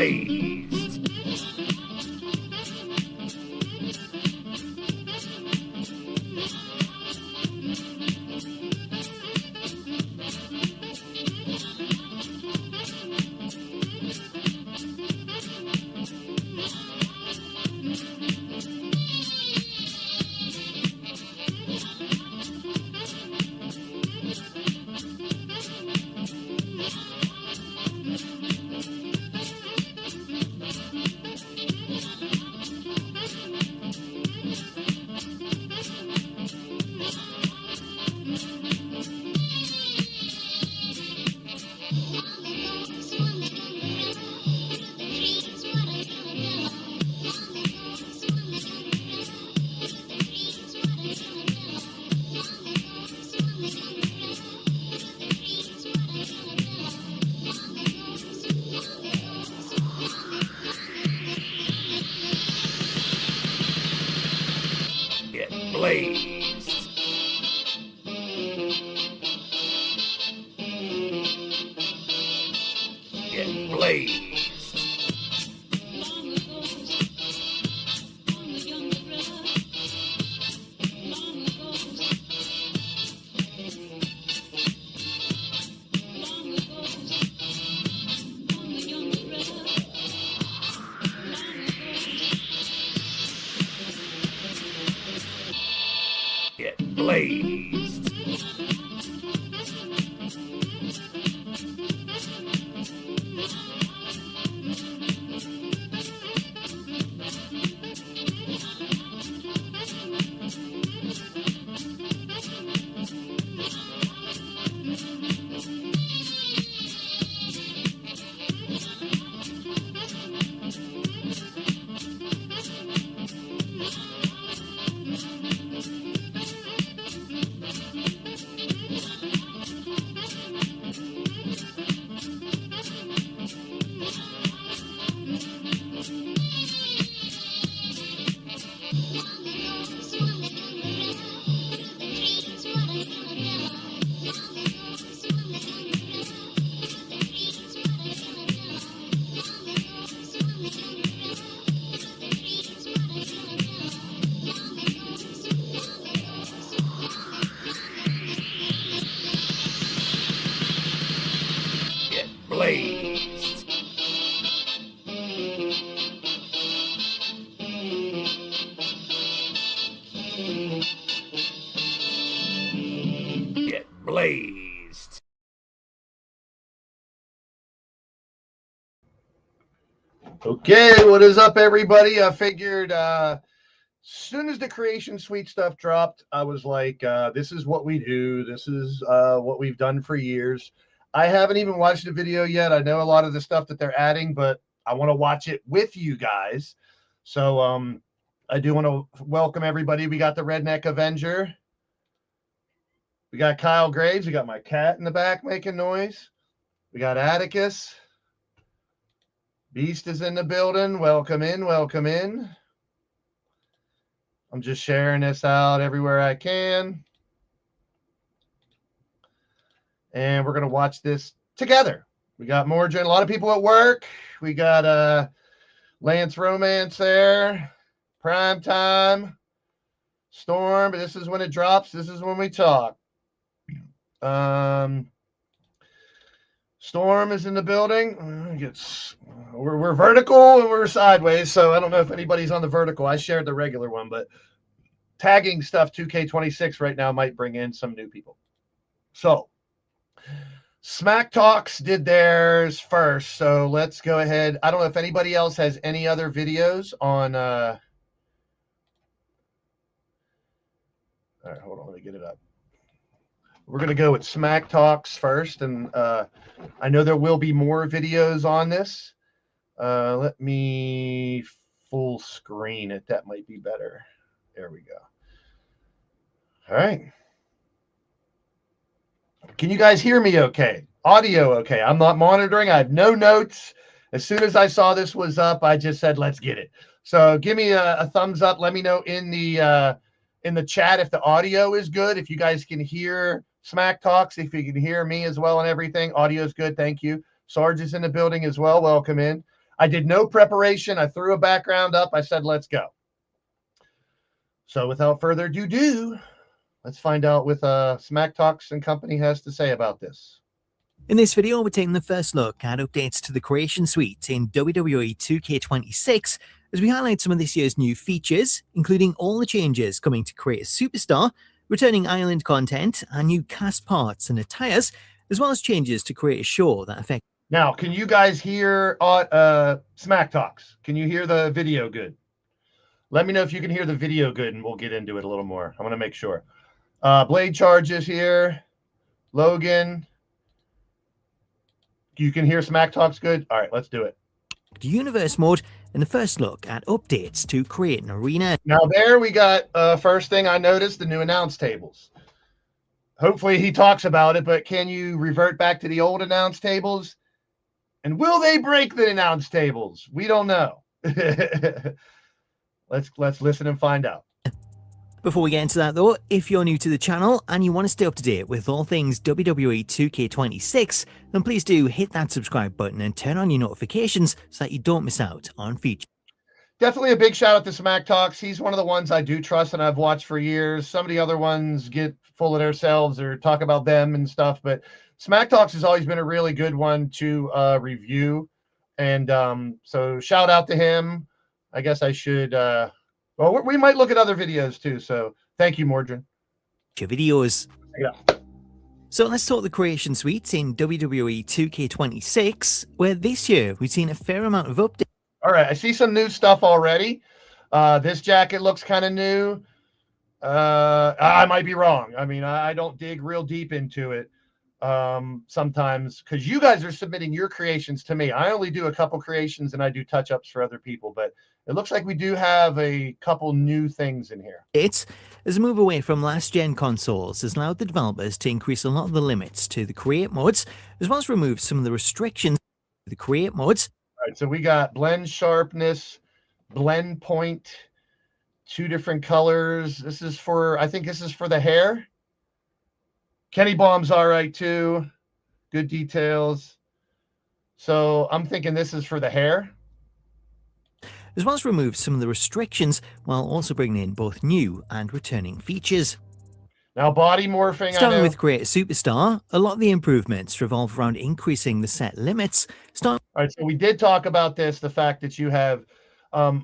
Blaise. Blaise. Get Blaise. Get Blaise. Blaise. Get blazed. Okay, what is up, everybody? I figured as soon as the Creation Suite stuff dropped, I was like, this is what we do. This is what we've done for years. I haven't even watched the video yet. I know a lot of the stuff that they're adding, but I want to watch it with you guys. So I do want to welcome everybody. We got the Redneck Avenger. We got Kyle Graves. We got my cat in the back making noise. We got Atticus. Beast is in the building. Welcome in. Welcome in. I'm just sharing this out everywhere I can. And we're going to watch this together. We got Morgan, a lot of people at work. We got Lance Romance there. Prime Time. Storm. This is when it drops. This is when we talk. Storm is in the building. We're vertical and we're sideways, so I don't know if anybody's on the vertical. I shared the regular one, but tagging stuff 2K26 right now might bring in some new people. So Smack Talks did theirs first, so let's go ahead. I don't know if anybody else has any other videos on all right, hold on, let me get it up. We're going to go with Smack Talks first, and I know there will be more videos on this. Let me full screen it. That might be better. There we go. All right. Can you guys hear me okay? Audio okay? I'm not monitoring. I have no notes. As soon as I saw this was up, I just said, let's get it. So give me a thumbs up. Let me know in the chat if the audio is good, if you guys can hear Smack Talks, if you can hear me as well and everything. Audio is good. Thank you. Sarge is in the building as well. Welcome in. I did no preparation. I threw a background up. I said, let's go. So without further ado, let's find out what Smack Talks and company has to say about this. In this video, we're taking the first look at updates to the Creation Suite in WWE 2K26 as we highlight some of this year's new features, including all the changes coming to Create a Superstar, returning island content, and new cast parts and attires, as well as changes to Create a Show that affect. Now, can you guys hear Smack Talks? Can you hear the video good? Let me know if you can hear the video good, and we'll get into it a little more. I want to make sure. Blade Charges here. Logan. You can hear Smack Talks good? All right, let's do it. Universe mode and the first look at updates to Create an Arena. Now there we got first thing I noticed, the new announce tables. Hopefully he talks about it, but can you revert back to the old announce tables? And will they break the announce tables? We don't know. Let's listen and find out. Before we get into that though, if you're new to the channel and you want to stay up to date with all things WWE 2K26, then please do hit that subscribe button and turn on your notifications so that you don't miss out on features. Definitely a big shout out to Smack Talks. He's one of the ones I do trust and I've watched for years. Some of the other ones get full of themselves or talk about them and stuff, but Smack Talks has always been a really good one to review. And so shout out to him. I guess I should, well, we might look at other videos too. So thank you, Mordrin. Your videos. Yeah. So let's talk the Creation Suite in WWE 2K26, where this year we've seen a fair amount of updates. All right, I see some new stuff already. This jacket looks kind of new. I might be wrong. I mean, I don't dig real deep into it sometimes because you guys are submitting your creations to me. I only do a couple creations and I do touch-ups for other people, but it looks like we do have a couple new things in here. It's as a move away from last-gen consoles has allowed the developers to increase a lot of the limits to the Create modes, as well as remove some of the restrictions to the Create modes. All right, so we got blend sharpness, blend point, 2 different colors. This is for, I think this is for the hair. Kenny Bomb's all right too. Good details. So I'm thinking this is for the hair. As well as remove some of the restrictions while also bringing in both new and returning features. Now body morphing. Starting with Create a Superstar, a lot of the improvements revolve around increasing the set limits. All right, so we did talk about this, the fact that you have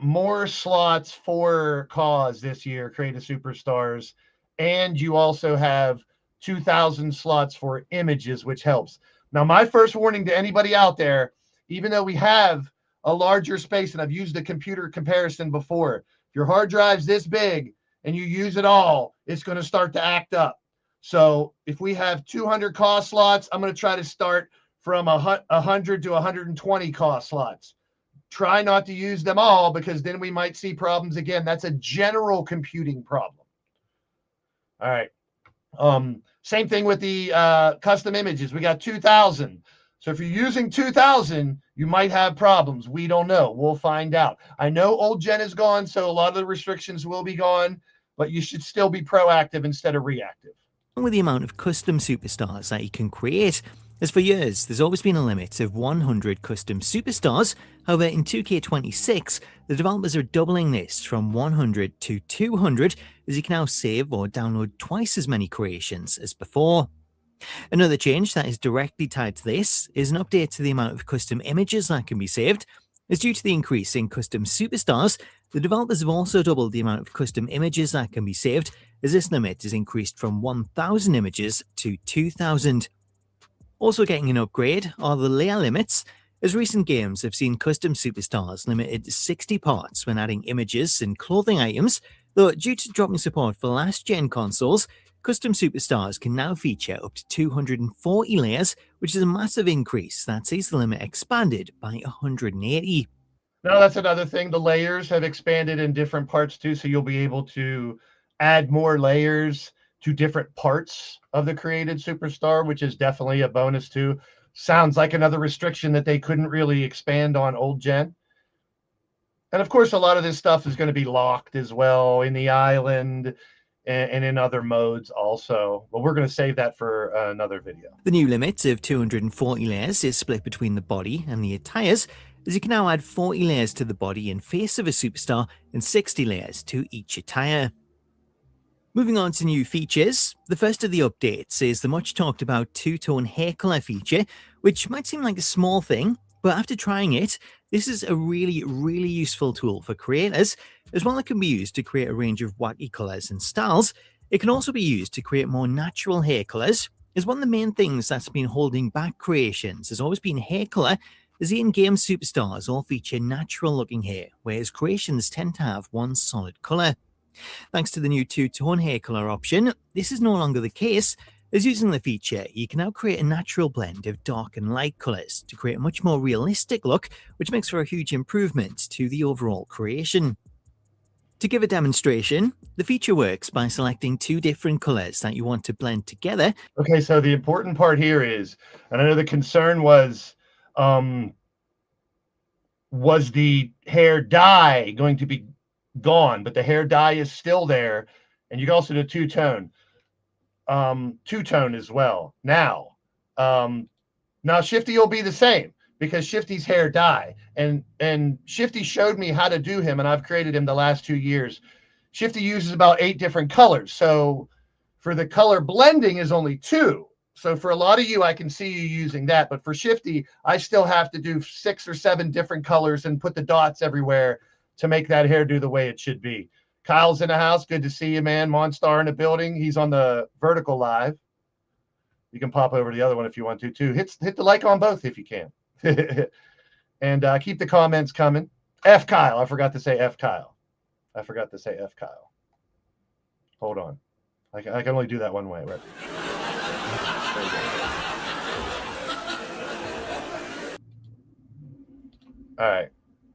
more slots for cause this year, Create a Superstars, and you also have 2,000 slots for images, which helps. Now, my first warning to anybody out there, even though we have a larger space, and I've used a computer comparison before, if your hard drive's this big and you use it all, it's going to start to act up. So if we have 200 cost slots, I'm going to try to start from 100 to 120 cost slots. Try not to use them all because then we might see problems again. That's a general computing problem. All right. Same thing with the custom images. We got 2,000. So if you're using 2,000, you might have problems. We don't know. We'll find out. I know old gen is gone, so a lot of the restrictions will be gone, but you should still be proactive instead of reactive. With the amount of custom superstars that you can create, as for years, there's always been a limit of 100 custom superstars. However, in 2K26, the developers are doubling this from 100 to 200, as you can now save or download twice as many creations as before. Another change that is directly tied to this is an update to the amount of custom images that can be saved. As due to the increase in custom superstars, the developers have also doubled the amount of custom images that can be saved, as this limit is increased from 1,000 images to 2,000. Also getting an upgrade are the layer limits, as recent games have seen custom superstars limited to 60 parts when adding images and clothing items, though due to dropping support for last-gen consoles, custom superstars can now feature up to 240 layers, which is a massive increase that sees the limit expanded by 180. Now that's another thing. The layers have expanded in different parts too, so you'll be able to add more layers to different parts of the created superstar, which is definitely a bonus too. Sounds like another restriction that they couldn't really expand on old gen. And of course, a lot of this stuff is going to be locked as well in the island and in other modes also. But we're going to save that for another video. The new limit of 240 layers is split between the body and the attires, as you can now add 40 layers to the body and face of a superstar and 60 layers to each attire. Moving on to new features, the first of the updates is the much talked about two-tone hair color feature, which might seem like a small thing, but after trying it, this is a really useful tool for creators, as well as it can be used to create a range of wacky colors and styles. It can also be used to create more natural hair colors, as one of the main things that's been holding back creations has always been hair color, as the in-game superstars all feature natural-looking hair, whereas creations tend to have one solid color. Thanks to the new two-tone hair color option, this is no longer the case, as using the feature, you can now create a natural blend of dark and light colors to create a much more realistic look, which makes for a huge improvement to the overall creation. To give a demonstration, the feature works by selecting two different colors that you want to blend together. Okay, so the important part here is, and I know the concern was the hair dye going to be gone, but the hair dye is still there, and you can also do two-tone as well. Now Shifty will be the same, because Shifty's hair dye, and Shifty showed me how to do him, and I've created him the last 2 years. Shifty uses about 8 different colors, so for the color blending is only 2. So for a lot of you, I can see you using that, but for Shifty, I still have to do 6 or 7 different colors and put the dots everywhere to make that hair do the way it should be. Kyle's in the house. Good to see you, man. Monstar in the building. He's on the vertical live. You can pop over to the other one if you want to, too. Hit the like on both if you can. And keep the comments coming. F Kyle. I forgot to say F Kyle. Hold on. I can only do that one way, right? All right.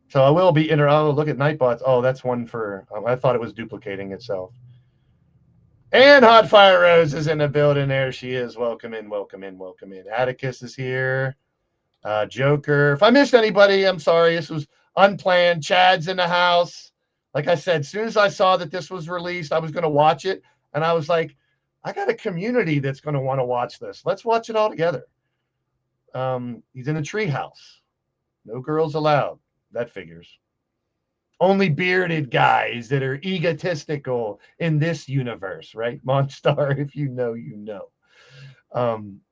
So I will be oh, look at Nightbots. Oh, that's one for, I thought it was duplicating itself. And Hot Fire Rose is in the building. There she is. Welcome in. Atticus is here. Joker. If I missed anybody, I'm sorry. This was unplanned. Chad's in the house. Like I said, as soon as I saw that this was released, I was going to watch it. And I was like, I got a community that's going to want to watch this. Let's watch it all together. He's in a tree house. No girls allowed. That figures. Only bearded guys that are egotistical in this universe, right? Monstar, if you know, you know.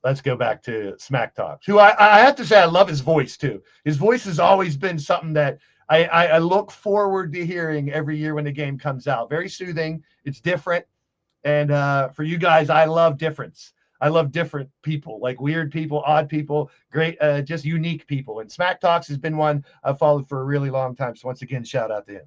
Let's go back to Smack Talks, who I have to say I love his voice too. His voice has always been something that I look forward to hearing every year when the game comes out. Very soothing. It's different. And for you guys, I love difference. I love different people, like weird people, odd people, great, just unique people. And Smack Talks has been one I've followed for a really long time. So once again, shout out to him.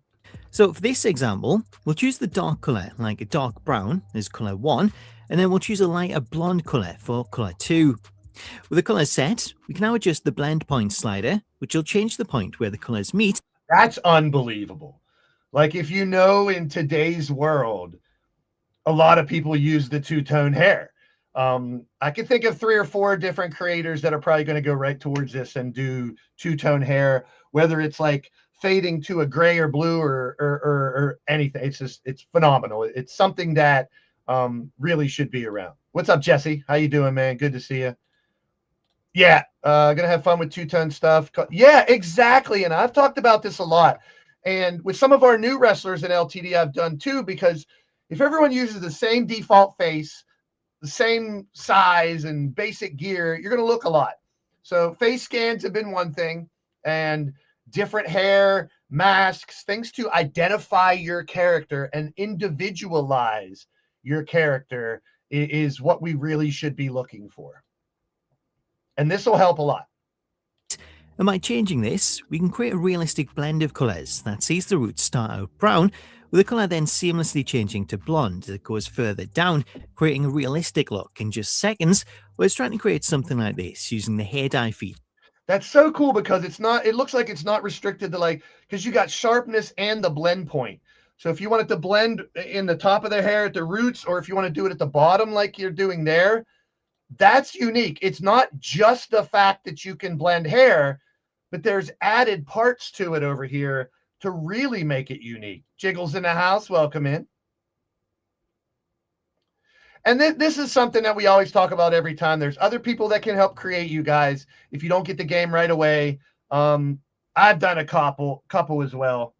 So for this example, we'll choose the dark color, like a dark brown is color 1, and then we'll choose a lighter blonde color for color 2. With the colors set, we can now adjust the blend point slider, which will change the point where the colors meet. That's unbelievable. Like, if you know, in today's world, a lot of people use the two-tone hair. I can think of 3 or 4 different creators that are probably going to go right towards this and do two-tone hair, whether it's like fading to a gray or blue or anything. It's phenomenal. It's something that really should be around. What's up, Jesse? How you doing, man? Good to see you. Yeah, gonna have fun with two-tone stuff. Yeah, exactly. And I've talked about this a lot. And with some of our new wrestlers in LTD, I've done too, because if everyone uses the same default face, the same size and basic gear, you're going to look a lot. So face scans have been one thing, and different hair, masks, things to identify your character and individualize your character is what we really should be looking for. And this will help a lot. And by changing this, we can create a realistic blend of colours that sees the roots start out brown, with the colour then seamlessly changing to blonde as it goes further down, creating a realistic look in just seconds. Whereas trying to create something like this using the hair dye feature. That's so cool, because it looks like it's not restricted to because you got sharpness and the blend point. So if you want it to blend in the top of the hair at the roots, or if you want to do it at the bottom like you're doing there, that's unique. It's not just the fact that you can blend hair, but there's added parts to it over here to really make it unique. Jiggles in the house, welcome in. And this is something that we always talk about every time. There's other people that can help create you guys if you don't get the game right away. I've done a couple as well.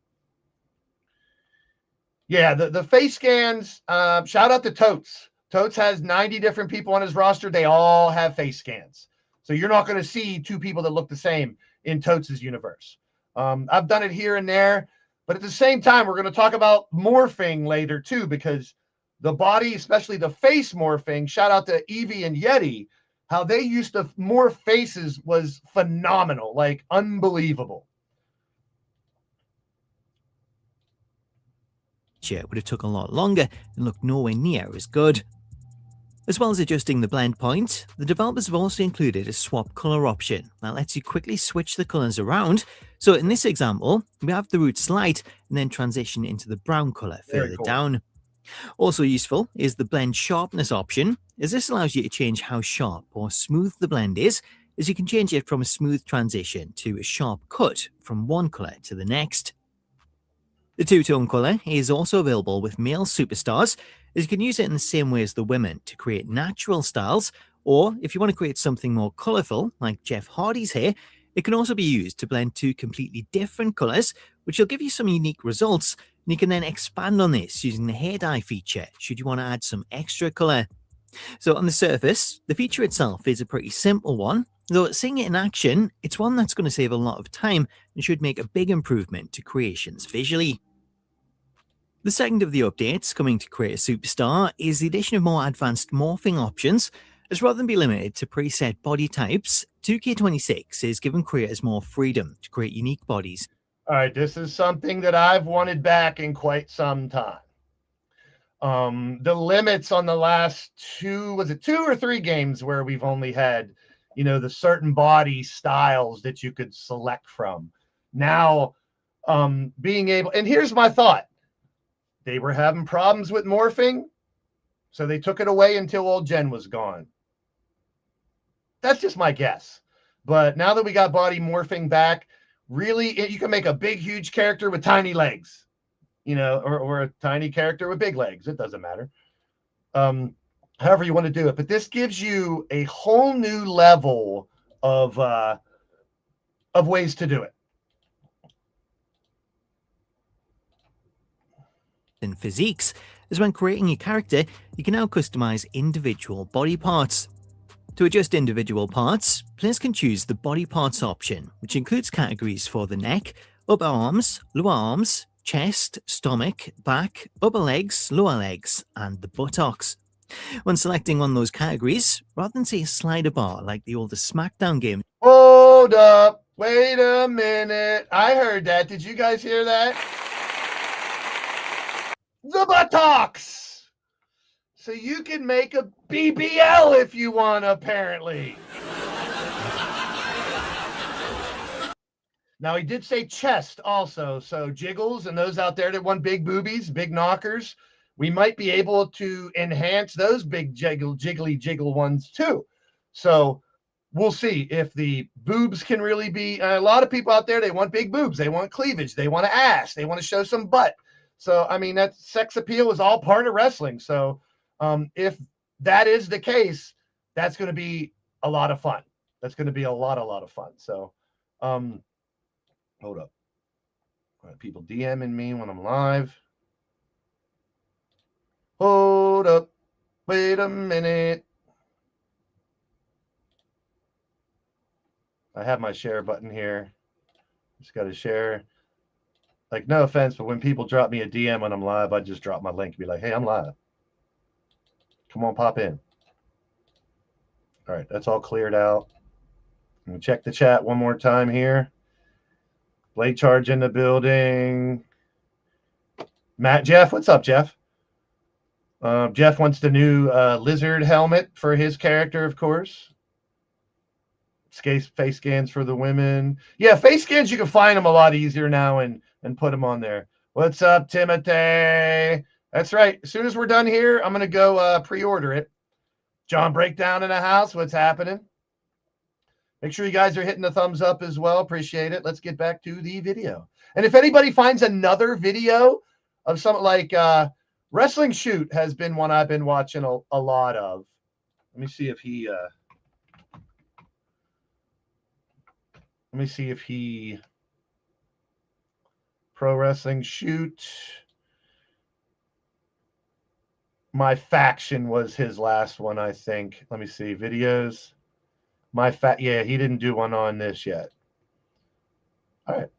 Yeah, the face scans. Shout out to Totes. Totes has 90 different people on his roster. They all have face scans, so you're not going to see two people that look the same in Totes' universe. I've done it here and there, but at the same time, we're going to talk about morphing later too, because the body, especially the face morphing. Shout out to Evie and Yeti. How they used to morph faces was phenomenal, like unbelievable. It would have took a lot longer and looked nowhere near as good. As well as adjusting the blend point, the developers have also included a swap color option that lets you quickly switch the colors around. So in this example, we have the roots light and then transition into the brown color further down. Also useful is the blend sharpness option, as this allows you to change how sharp or smooth the blend is, as you can change it from a smooth transition to a sharp cut from one color to the next. The two-tone color is also available with male superstars, as you can use it in the same way as the women to create natural styles, or if you want to create something more colorful, like Jeff Hardy's hair, it can also be used to blend two completely different colors, which will give you some unique results, and you can then expand on this using the hair dye feature, should you want to add some extra color. So on the surface, the feature itself is a pretty simple one, though seeing it in action, it's one that's going to save a lot of time and should make a big improvement to creations visually. The second of the updates coming to Create a Superstar is the addition of more advanced morphing options, as rather than be limited to preset body types, 2K26 is giving creators more freedom to create unique bodies. All right, this is something that I've wanted back in quite some time. The limits on the last two or three games where we've only had, the certain body styles that you could select from. Now, being able, and here's my thought. They were having problems with morphing, so they took it away until old Jen was gone. That's just my guess. But now that we got body morphing back, really, you can make a big, huge character with tiny legs, or a tiny character with big legs. It doesn't matter. However you want to do it. But this gives you a whole new level of ways to do it. And physiques, as when creating a character, you can now customize individual body parts. To adjust individual parts, players can choose the body parts option, which includes categories for the neck, upper arms, lower arms, chest, stomach, back, upper legs, lower legs, and the buttocks. When selecting one of those categories, rather than say a slider bar like the older SmackDown game. Hold up, wait a minute. I heard that. Did you guys hear that? The buttocks! So you can make a BBL if you want, apparently. Now, he did say chest also, so jiggles and those out there that want big boobies, big knockers, we might be able to enhance those big jiggly jiggle ones too. So we'll see if the boobs can really be, a lot of people out there, they want big boobs, they want cleavage, they want an ass, they want to show some butt. So, I mean, that sex appeal is all part of wrestling. So if that is the case, that's going to be a lot of fun. That's going to be a lot of fun. So hold up. All right, people DMing me when I'm live. Hold up. Wait a minute. I have my share button here. Just got to share. Like, no offense, but when people drop me a DM when I'm live, I just drop my link and be like, hey, I'm live. Come on, pop in. All right, that's all cleared out. Let me check the chat one more time here. Blade Charge in the building. Matt, Jeff, what's up, Jeff? Jeff wants the new lizard helmet for his character, of course. Face scans for the women. Yeah, face scans, you can find them a lot easier now and put them on there. What's up, Timothy? That's right. As soon as we're done here, I'm going to go pre-order it. John Breakdown in the house. What's happening? Make sure you guys are hitting the thumbs up as well. Appreciate it. Let's get back to the video. And if anybody finds another video of something like Wrestling Shoot has been one I've been watching a lot of. Let me see if he Pro Wrestling Shoot. My Faction was his last one, I think. Let me see. Videos. Yeah, he didn't do one on this yet. All right.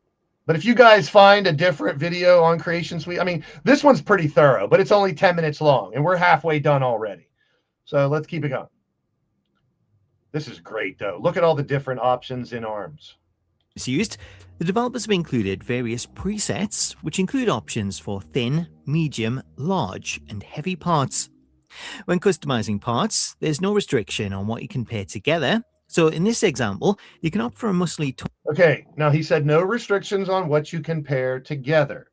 But if you guys find a different video on Creation Suite, I mean, this one's pretty thorough, but it's only 10 minutes long, and we're halfway done already. So let's keep it going. This is great, though. Look at all the different options in arms. Used, the developers have included various presets, which include options for thin, medium, large, and heavy parts. When customizing parts, there's no restriction on what you can pair together. So in this example, you can opt for a muscly. Okay, now he said no restrictions on what you can pair together.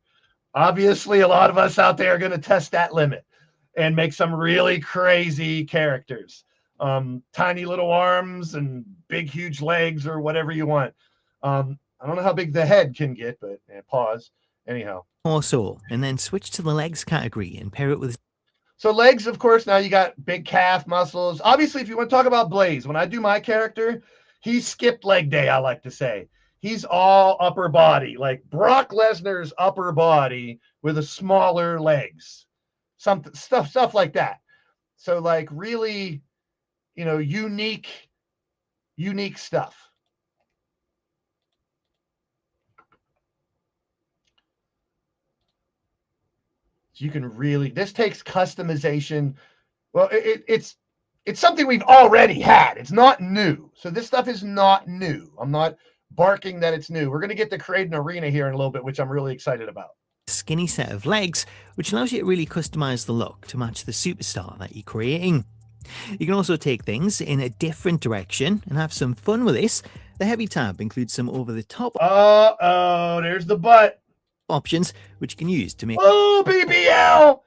Obviously, a lot of us out there are going to test that limit and make some really crazy characters. Tiny little arms and big, huge legs or whatever you want. I don't know how big the head can get, but pause. Anyhow. Torso, and then switch to the legs category and pair it with. So legs, of course, now you got big calf muscles. Obviously, if you want to talk about Blaise, when I do my character, he skipped leg day, I like to say. He's all upper body, like Brock Lesnar's upper body with a smaller legs. Stuff like that. So like really, unique stuff. So you can really, this takes customization. Well, it's something we've already had. It's not new. So this stuff is not new. I'm not barking that it's new. We're going to get to create an arena here in a little bit, which I'm really excited about. Skinny set of legs, which allows you to really customize the look to match the superstar that you're creating. You can also take things in a different direction and have some fun with this. The heavy tab includes some over-the-top there's the butt options, which you can use to make. Oh, BBL!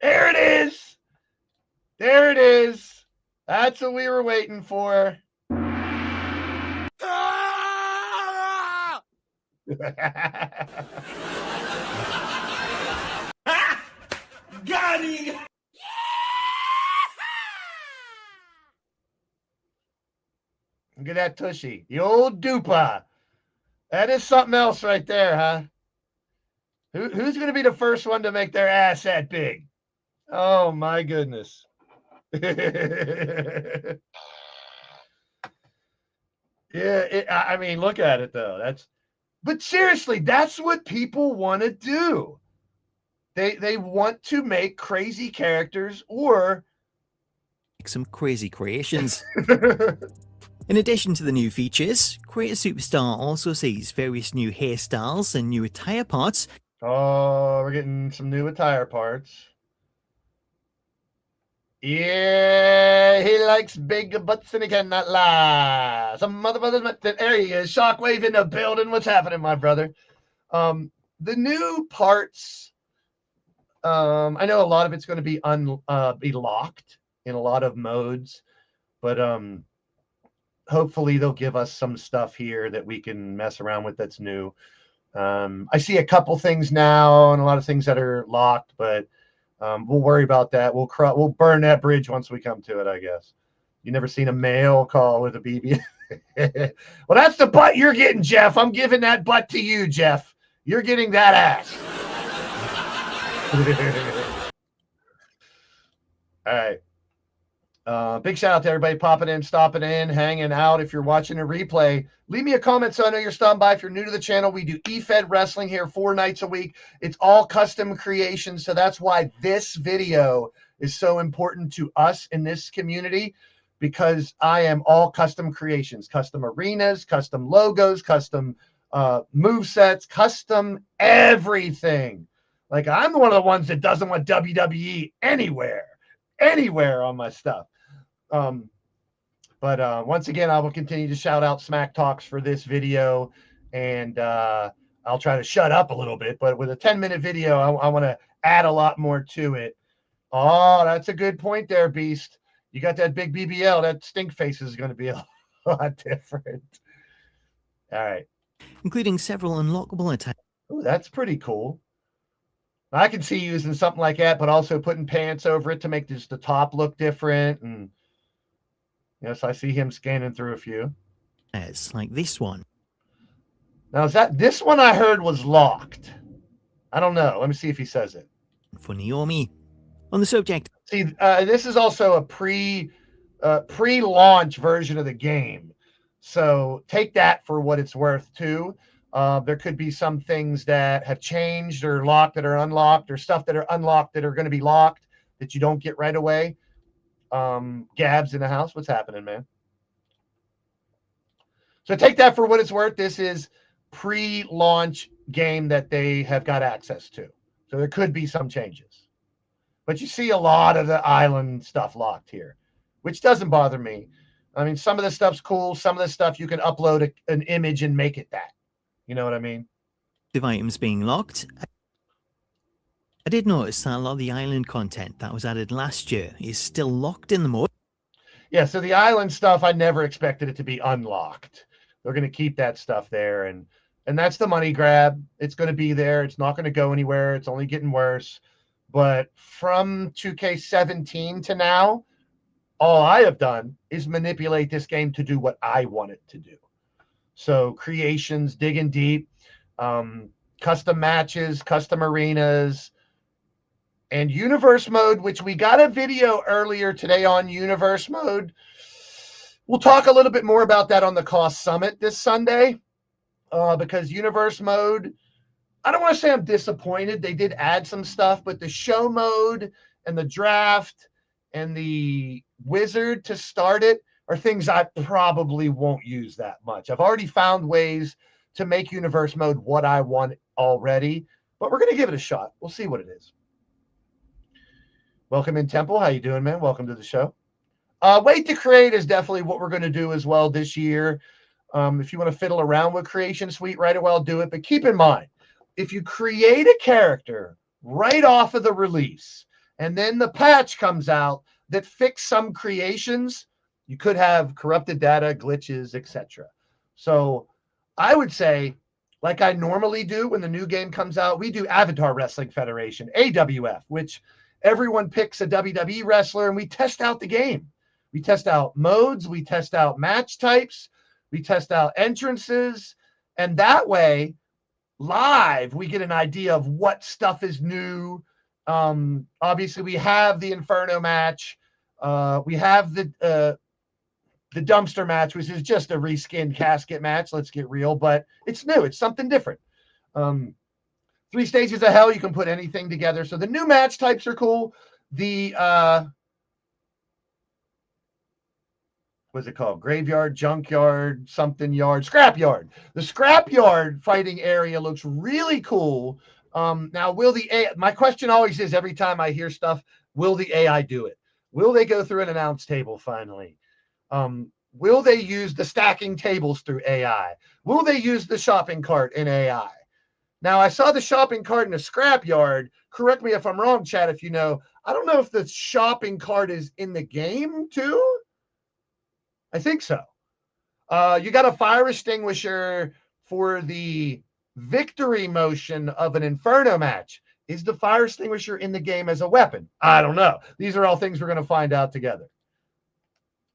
There it is! There it is! That's what we were waiting for. Got him! Look at that tushy. The old dupa. That is something else right there, huh? Who's going to be the first one to make their ass that big? Oh, my goodness. Yeah, I mean, look at it, though. But seriously, that's what people want to do. They want to make crazy characters or some crazy creations. In addition to the new features, Create a Superstar also sees various new hairstyles and new attire parts. Oh, we're getting some new attire parts. Yeah, he likes big butts and he cannot lie. Some motherfuckers, there he is. Shockwave in the building. What's happening, my brother? The new parts, I know a lot of it's going to be be locked in a lot of modes, but hopefully they'll give us some stuff here that we can mess around with that's new. I see a couple things now and a lot of things that are locked, but we'll worry about that. We'll burn that bridge once we come to it, I guess. You never seen a male call with a BB? Well, that's the butt you're getting, Jeff. I'm giving that butt to you, Jeff. You're getting that ass. All right. Big shout out to everybody popping in, stopping in, hanging out. If you're watching a replay, leave me a comment so I know you're stopping by. If you're new to the channel, we do eFed Wrestling here 4 nights a week. It's all custom creations, so that's why this video is so important to us in this community, because I am all custom creations, custom arenas, custom logos, custom move sets, custom everything. Like, I'm one of the ones that doesn't want WWE anywhere on my stuff. But once again, I will continue to shout out Smack Talks for this video, and I'll try to shut up a little bit, but with a 10-minute video, I want to add a lot more to it. Oh, that's a good point there, Beast. You got that big BBL. That stink face is going to be a lot different. All right. Including several unlockable attacks. Oh, that's pretty cool. I can see using something like that, but also putting pants over it to make just the top look different. And yes, I see him scanning through a few. Like this one. Now, this one I heard was locked. I don't know. Let me see if he says it. For Naomi. On the subject. See, this is also a pre-launch version of the game. So take that for what it's worth too. There could be some things that have changed or locked that are unlocked, or stuff that are unlocked that are going to be locked that you don't get right away. Gabs in the house. What's happening, man? So take that for what it's worth. This is pre-launch game that they have got access to. So there could be some changes. But you see a lot of the island stuff locked here, which doesn't bother me. I mean, some of the stuff's cool. Some of the stuff you can upload an image and make it that. You know what I mean? Of items being locked. I did notice that a lot of the island content that was added last year is still locked in the mode. Yeah, so the island stuff, I never expected it to be unlocked. They're going to keep that stuff there, and that's the money grab. It's going to be there. It's not going to go anywhere. It's only getting worse. But from 2K17 to now, all I have done is manipulate this game to do what I want it to do. So creations, digging deep, custom matches, custom arenas, and universe mode, which we got a video earlier today on universe mode. We'll talk a little bit more about that on the Cost Summit this Sunday, because universe mode, I don't want to say I'm disappointed. They did add some stuff, but the show mode and the draft and the wizard to start it are things I probably won't use that much. I've already found ways to make universe mode what I want already, but we're going to give it a shot. We'll see what it is. Welcome in, Temple. How you doing, man? Welcome to the show. Wait to create is definitely what we're going to do as well this year. If you want to fiddle around with Creation Suite right away, I'll do it. But keep in mind, if you create a character right off of the release and then the patch comes out that fix some creations, you could have corrupted data, glitches, etc. So I would say, like I normally do when the new game comes out, we do Avatar Wrestling Federation, AWF, which everyone picks a WWE wrestler and we test out the game. We test out modes, we test out match types, we test out entrances, and that way, live, we get an idea of what stuff is new. Obviously, we have the Inferno match. We have the dumpster match, which is just a reskinned casket match. Let's get real, but it's new. It's something different. 3 stages of hell, you can put anything together. So the new match types are cool. The what's it called? Graveyard, junkyard, something yard, scrapyard. The scrapyard fighting area looks really cool. Now, will the AI, my question always is every time I hear stuff, will the AI do it? Will they go through an announce table finally? Will they use the stacking tables through AI? Will they use the shopping cart in AI? Now, I saw the shopping cart in a scrapyard. Correct me if I'm wrong, chat, if you know. I don't know if the shopping cart is in the game too. I think so. You got a fire extinguisher for the victory motion of an Inferno match. Is the fire extinguisher in the game as a weapon? I don't know. These are all things we're going to find out together.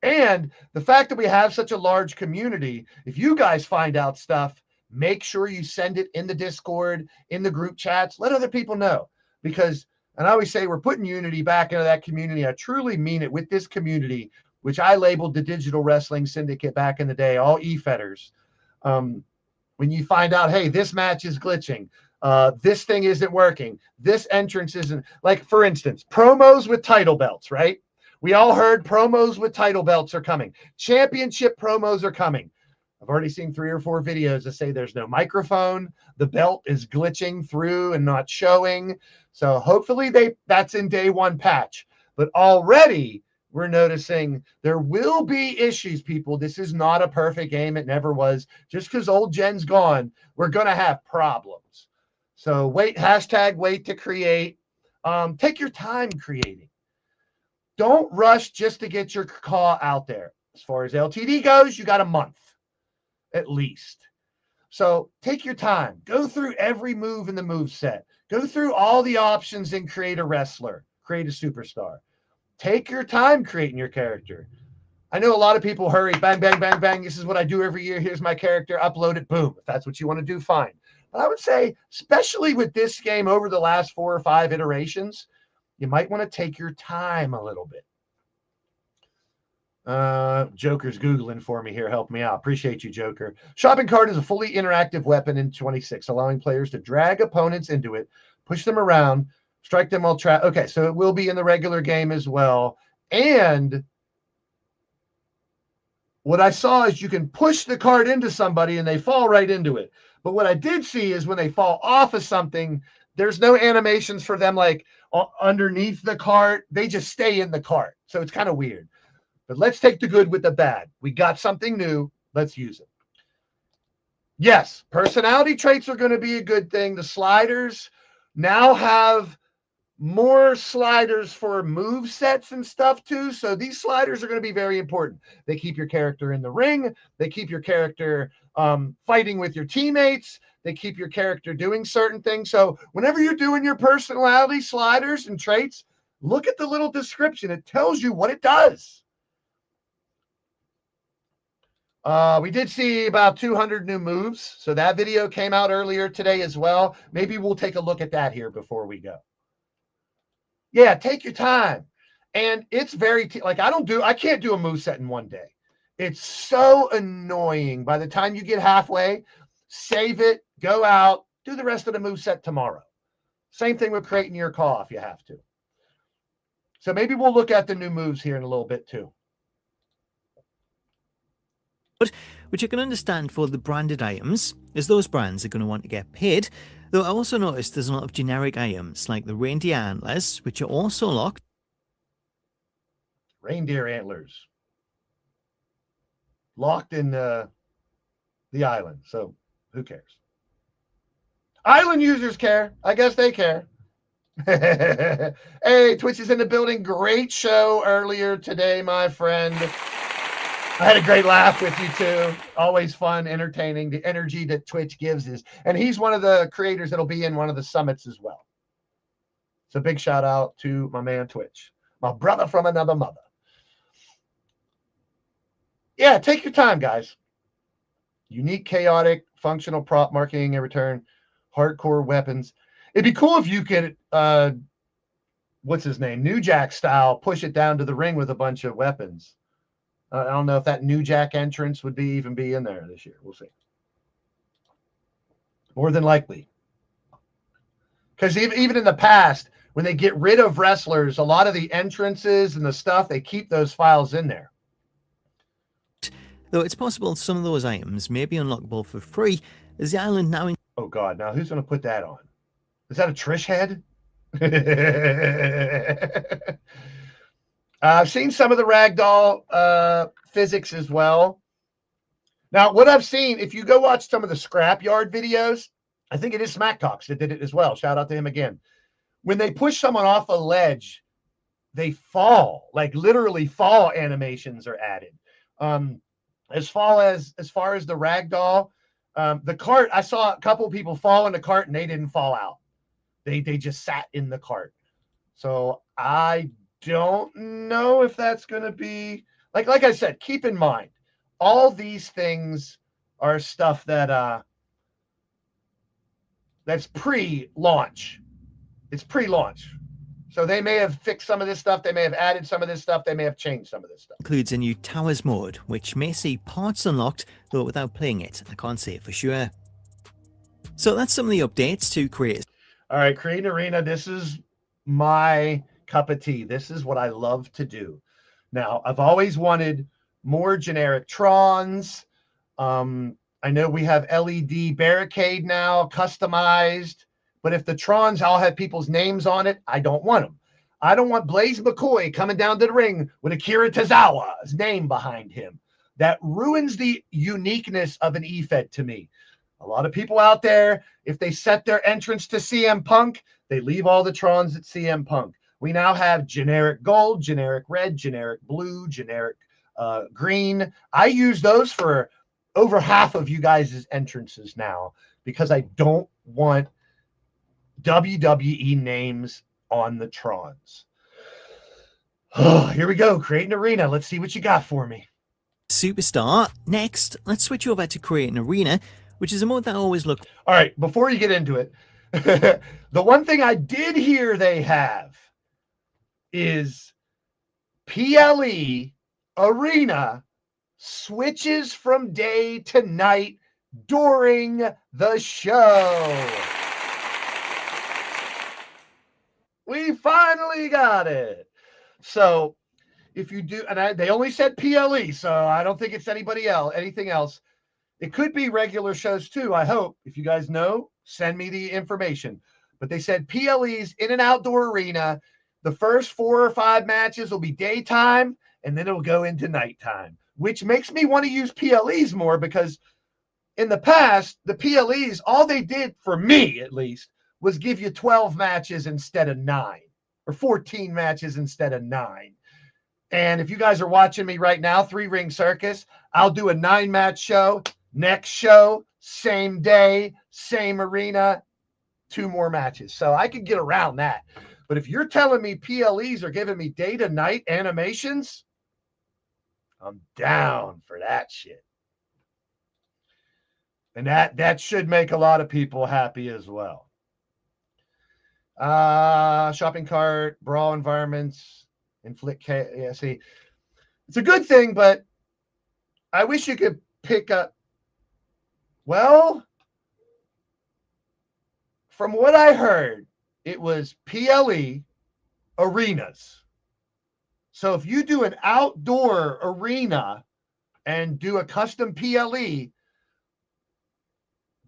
And the fact that we have such a large community, if you guys find out stuff, make sure you send it in the Discord, in the group chats. Let other people know. Because, and I always say, we're putting unity back into that community. I truly mean it with this community, which I labeled the Digital Wrestling Syndicate back in the day, all e-fetters. When you find out, hey, this match is glitching, this thing isn't working, this entrance isn't, like, for instance, promos with title belts, right? We all heard promos with title belts are coming. Championship promos are coming. I've already seen 3 or 4 videos that say there's no microphone, the belt is glitching through and not showing. So hopefully that's in day 1 patch. But already, we're noticing there will be issues, people. This is not a perfect game. It never was. Just because old gen's gone, we're going to have problems. So wait to create. Take your time creating. Don't rush just to get your call out there. As far as LTD goes, you got a month at least. So take your time. Go through every move in the move set. Go through all the options and create a wrestler, create a superstar. Take your time creating your character. I know a lot of people hurry, bang, bang, bang, bang. This is what I do every year. Here's my character, upload it, boom. If that's what you want to do, fine. I would say, especially with this game over the last 4 or 5 iterations, you might want to take your time a little bit. Joker's Googling for me here. Help me out. Appreciate you, Joker. Shopping cart is a fully interactive weapon in 26, allowing players to drag opponents into it, push them around, strike them while trapped. Okay, so it will be in the regular game as well. And what I saw is you can push the cart into somebody and they fall right into it. But what I did see is when they fall off of something, there's no animations for them like underneath the cart. They just stay in the cart. So it's kind of weird. But let's take the good with the bad. We got something new. Let's use it. Yes, personality traits are going to be a good thing. The sliders now have more sliders for move sets and stuff too. So these sliders are going to be very important. They keep your character in the ring. They keep your character fighting with your teammates. They keep your character doing certain things. So whenever you're doing your personality sliders and traits, look at the little description. It tells you what it does. We did see about 200 new moves. So that video came out earlier today as well. Maybe we'll take a look at that here before we go. Yeah, take your time. And it's very, I can't do a moveset in one day. It's so annoying. By the time you get halfway, save it, go out, do the rest of the moveset tomorrow. Same thing with creating your call if you have to. So maybe we'll look at the new moves here in a little bit too. Which I can understand for the branded items, as those brands are going to want to get paid. Though I also noticed there's a lot of generic items, like the reindeer antlers, which are also locked. Reindeer antlers. Locked in the island, so who cares? Island users care. I guess they care. Hey, Twitch is in the building. Great show earlier today, my friend. I had a great laugh with you too. Always fun, entertaining. The energy that Twitch gives is, and he's one of the creators that'll be in one of the summits as well. So big shout out to my man Twitch, my brother from another mother. Yeah, take your time, guys. Unique, chaotic, functional prop marketing in return, hardcore weapons. It'd be cool if you could, what's his name, New Jack style, push it down to the ring with a bunch of weapons. I don't know if that New Jack entrance would even be in there this year. We'll see. More than likely. Because even in the past, when they get rid of wrestlers, a lot of the entrances and the stuff, they keep those files in there. Though it's possible some of those items may be unlockable for free, as the island now... Oh, God. Now, who's going to put that on? Is that a Trish head? I've seen some of the ragdoll physics as well. Now, what I've seen, if you go watch some of the scrapyard videos, I think it is Smack Talks that did it as well. Shout out to him again. When they push someone off a ledge, they fall, like literally fall animations are added. As far as the ragdoll, the cart, I saw a couple of people fall in the cart and they didn't fall out. They just sat in the cart. So I don't know if that's going to be like I said, keep in mind, all these things are stuff that that's pre-launch. It's pre-launch. So they may have fixed some of this stuff. They may have added some of this stuff. They may have changed some of this stuff. Includes a new Towers mode, which may see parts unlocked, though without playing it, I can't say for sure. So that's some of the updates to create. All right, Create an Arena. This is my cup of tea. This is what I love to do. Now, I've always wanted more generic Trons. I know we have LED barricade now, customized. But if the Trons all have people's names on it, I don't want them. I don't want Blaise McCoy coming down to the ring with Akira Tozawa's name behind him. That ruins the uniqueness of an E-Fed to me. A lot of people out there, if they set their entrance to CM Punk, they leave all the Trons at CM Punk. We now have generic gold, generic red, generic blue, generic green. I use those for over half of you guys' entrances now because I don't want WWE names on the Trons. Oh, here we go. Create an Arena. Let's see what you got for me. Superstar. Next, let's switch over to Create an Arena, which is a mode that I always look. All right, before you get into it, the one thing I did hear they have is PLE Arena switches from day to night during the show. We finally got it. So if you do, and they only said PLE, so I don't think it's anything else. It could be regular shows too, I hope. If you guys know, send me the information. But they said PLEs in an outdoor arena. The first 4 or 5 matches will be daytime, and then it'll go into nighttime, which makes me want to use PLEs more, because in the past, the PLEs, all they did, for me at least, was give you 12 matches instead of 9, or 14 matches instead of 9. And if you guys are watching me right now, 3 Ring Circus, I'll do a 9-match show. Next show, same day, same arena, 2 more matches. So I could get around that. But if you're telling me PLEs are giving me day to night animations, I'm down for that shit. And that should make a lot of people happy as well. Shopping cart, brawl environments, inflict chaos. Yeah, see, it's a good thing, but I wish you could pick up. Well, from what I heard, it was PLE arenas. So if you do an outdoor arena and do a custom PLE,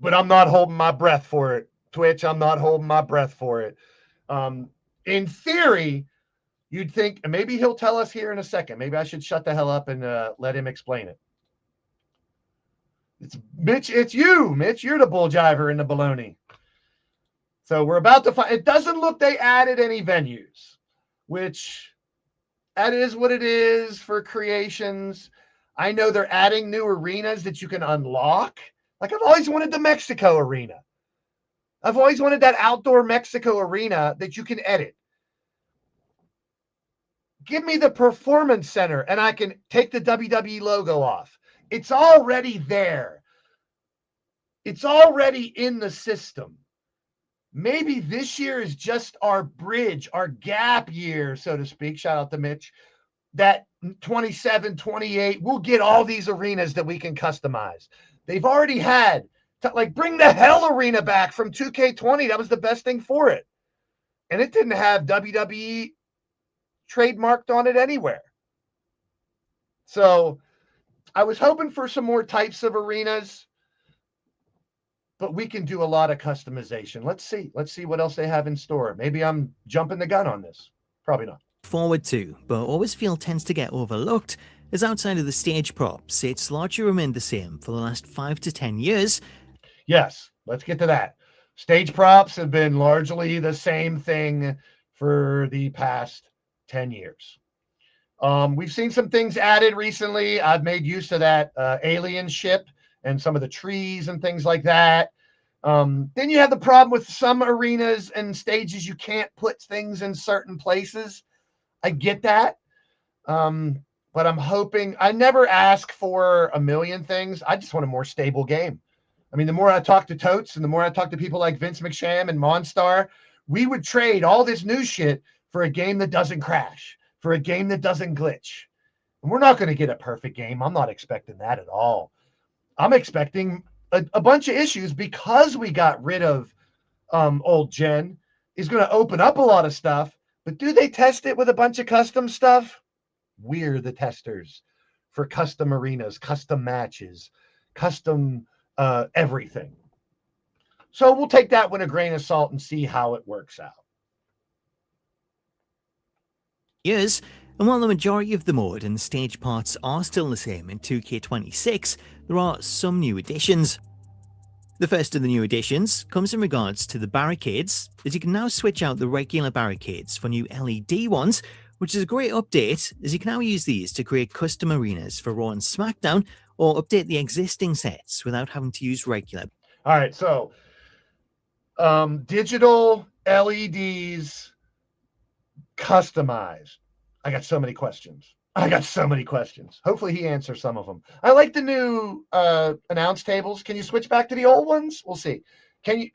but I'm not holding my breath for it, Twitch, I'm not holding my breath for it. In theory, you'd think, and maybe he'll tell us here in a second. Maybe I should shut the hell up and let him explain it. It's Mitch. It's you, Mitch. You're the bull jiver in the baloney. So we're about to find. It doesn't look they added any venues, which that is what it is for creations. I know they're adding new arenas that you can unlock. Like, I've always wanted the Mexico arena. I've always wanted that outdoor Mexico arena that you can edit. Give me the performance center and I can take the WWE logo off. It's already there. It's already in the system. Maybe this year is just our bridge, our gap year, so to speak. Shout out to Mitch. That 27, 28, we'll get all these arenas that we can customize. They've already had, like, bring the Hell Arena back from 2K20. That was the best thing for it. And it didn't have WWE trademarked on it anywhere. So I was hoping for some more types of arenas, but we can do a lot of customization. Let's see what else they have in store. Maybe I'm jumping the gun on this. Probably not. Forward to, but always feel tends to get overlooked, is outside of the stage props. It's largely remained the same for the last 5 to 10 years. Yes, let's get to that. Stage props have been largely the same thing for the past 10 years. We've seen some things added recently. I've made use of that alien ship and some of the trees and things like that. Then you have the problem with some arenas and stages. You can't put things in certain places. I get that. But I'm hoping, I never ask for a million things. I just want a more stable game. I mean, the more I talk to Totes and the more I talk to people like Vince McSham and Monstar, we would trade all this new shit for a game that doesn't crash, for a game that doesn't glitch. And we're not going to get a perfect game. I'm not expecting that at all. I'm expecting a bunch of issues because we got rid of old gen is going to open up a lot of stuff. But do they test it with a bunch of custom stuff? We're the testers for custom arenas, custom matches, custom everything. So we'll take that with a grain of salt and see how it works out. Years, and while the majority of the mode and the stage parts are still the same in 2K26, there are some new additions. The first of the new additions comes in regards to the barricades, as you can now switch out the regular barricades for new LED ones, which is a great update, as you can now use these to create custom arenas for Raw and SmackDown, or update the existing sets without having to use regular. All right, so digital LEDs customized. I got so many questions. I got so many questions. Hopefully he answers some of them. I like the new announce tables. Can you switch back to the old ones? We'll see.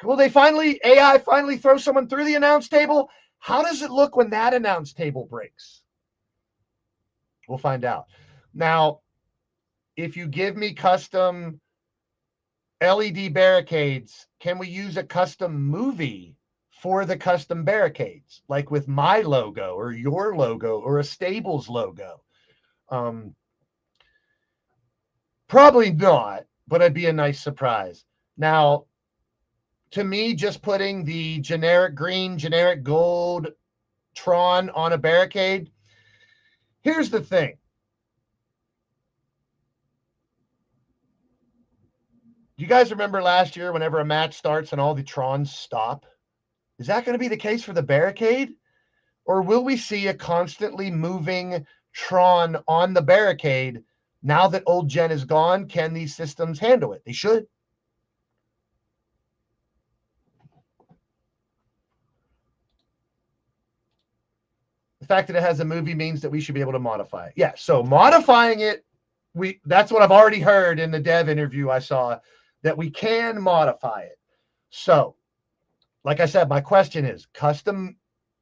Will AI finally throw someone through the announce table? How does it look when that announce table breaks? We'll find out. Now, if you give me custom LED barricades, can we use a custom movie for the custom barricades, like with my logo or your logo or a stable's logo? Probably not, but it'd be a nice surprise. Now, to me, just putting the generic green, generic gold Tron on a barricade, here's the thing. Do you guys remember last year whenever a match starts and all the Trons stop? Is that going to be the case for the barricade? Or will we see a constantly moving Tron on the barricade now that old gen is gone? Can these systems handle it? They should. The fact that it has a movie means that we should be able to modify it. Yeah, so modifying it, that's what I've already heard in the dev interview I saw, that we can modify it. So, like I said, my question is, custom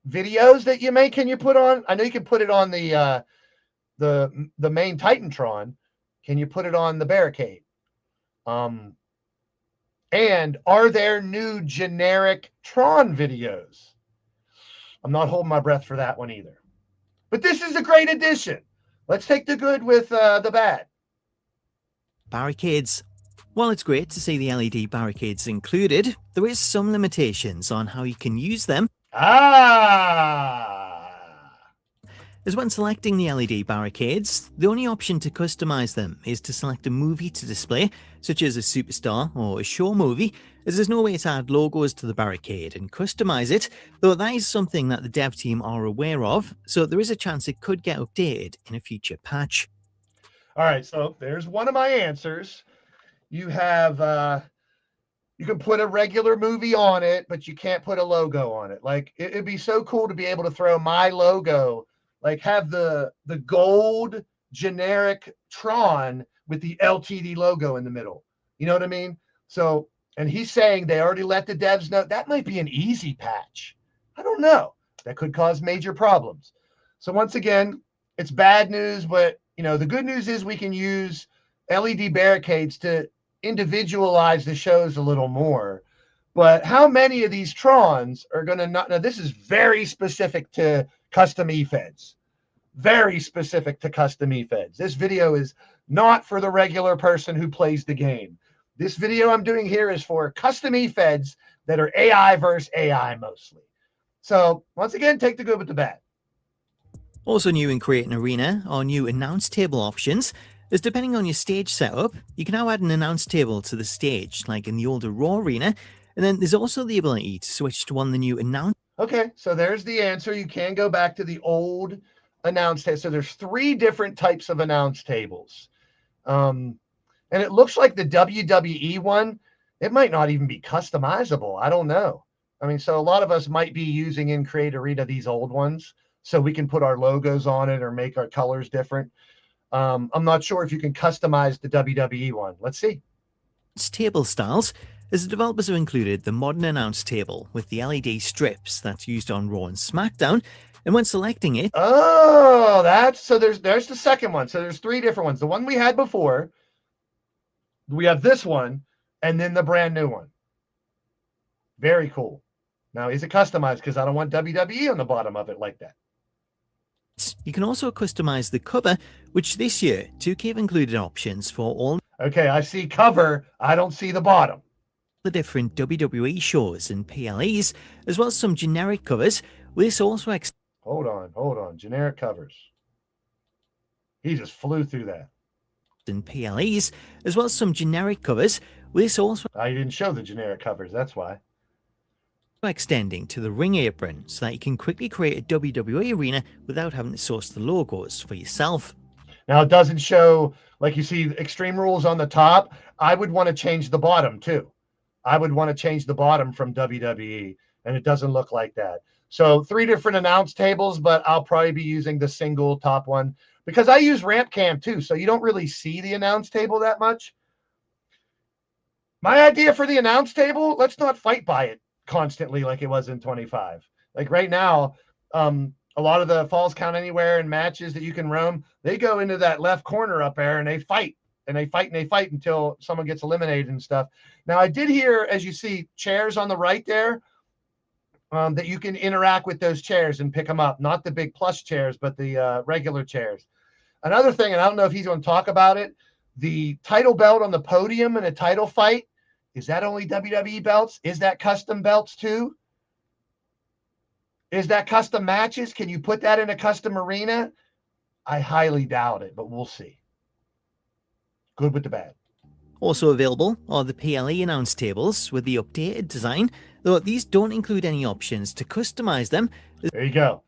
videos that you make, can you put on? I know you can put it on the main Titantron. Can you put it on the barricade? And are there new generic Tron videos? I'm not holding my breath for that one either. But this is a great addition. Let's take the good with the bad. Barricades. While it's great to see the LED barricades included, there is some limitations on how you can use them. As when selecting the LED barricades, the only option to customize them is to select a movie to display, such as a superstar or a show movie, as there's no way to add logos to the barricade and customize it, though that is something that the dev team are aware of, so there is a chance it could get updated in a future patch. All right, so there's one of my answers. You have, you can put a regular movie on it, but you can't put a logo on it. Like, it'd be so cool to be able to throw my logo, like have the gold generic Tron with the LTD logo in the middle. You know what I mean? So, and he's saying they already let the devs know that might be an easy patch. I don't know. That could cause major problems. So once again, it's bad news, but the good news is we can use LED barricades to individualize the shows a little more. But how many of these Trons are going to not? Now, this is very specific to custom eFeds. Very specific to custom eFeds. This video is not for the regular person who plays the game. This video I'm doing here is for custom eFeds that are AI versus AI mostly. So once again, take the good with the bad. Also new in Create an Arena are new announce table options, as depending on your stage setup, you can now add an announce table to the stage, like in the older Raw Arena, and then there's also the ability to switch to one of the new announce. Okay, so there's the answer. You can go back to the old announce table. So there's 3 different types of announce tables. And it looks like the WWE one, it might not even be customizable. I don't know. I mean, so a lot of us might be using in Create Arena these old ones, so we can put our logos on it or make our colors different. I'm not sure if you can customize the WWE one. Let's see. It's table styles, as the developers have included the modern announce table with the LED strips that's used on Raw and SmackDown, and when selecting it... Oh, there's the second one. So there's 3 different ones. The one we had before, we have this one, and then the brand new one. Very cool. Now, is it customized? Because I don't want WWE on the bottom of it like that. You can also customize the cover, which this year 2K have included options for all. Okay, I see cover. I don't see the bottom. The different WWE shows and PLEs, as well as some generic covers. This also Hold on. Generic covers. He just flew through that. And PLEs, as well as some generic covers. This also. I didn't show the generic covers. That's why. Extending to the ring apron so that you can quickly create a WWE arena without having to source the logos for yourself. Now it doesn't show, like you see Extreme Rules on the top. I would want to change the bottom too. I would want to change the bottom from WWE, and it doesn't look like that. So 3 different announce tables, but I'll probably be using the single top one because I use ramp cam too. So you don't really see the announce table that much. My idea for the announce table, let's not fight by it constantly like it was in 25. Like right now, a lot of the falls count anywhere and matches that you can roam, they go into that left corner up there and they fight and they fight and they fight until someone gets eliminated and stuff. Now I did hear, as you see, chairs on the right there, that you can interact with those chairs and pick them up. Not the big plush chairs, but the regular chairs. Another thing, and I don't know if he's going to talk about it, the title belt on the podium in a title fight, is that only WWE belts? Is that custom belts too? Is that custom matches? Can you put that in a custom arena? I highly doubt it, but we'll see. Good with the bad. Also available are the PLE announce tables with the updated design, though these don't include any options to customize them. There you go.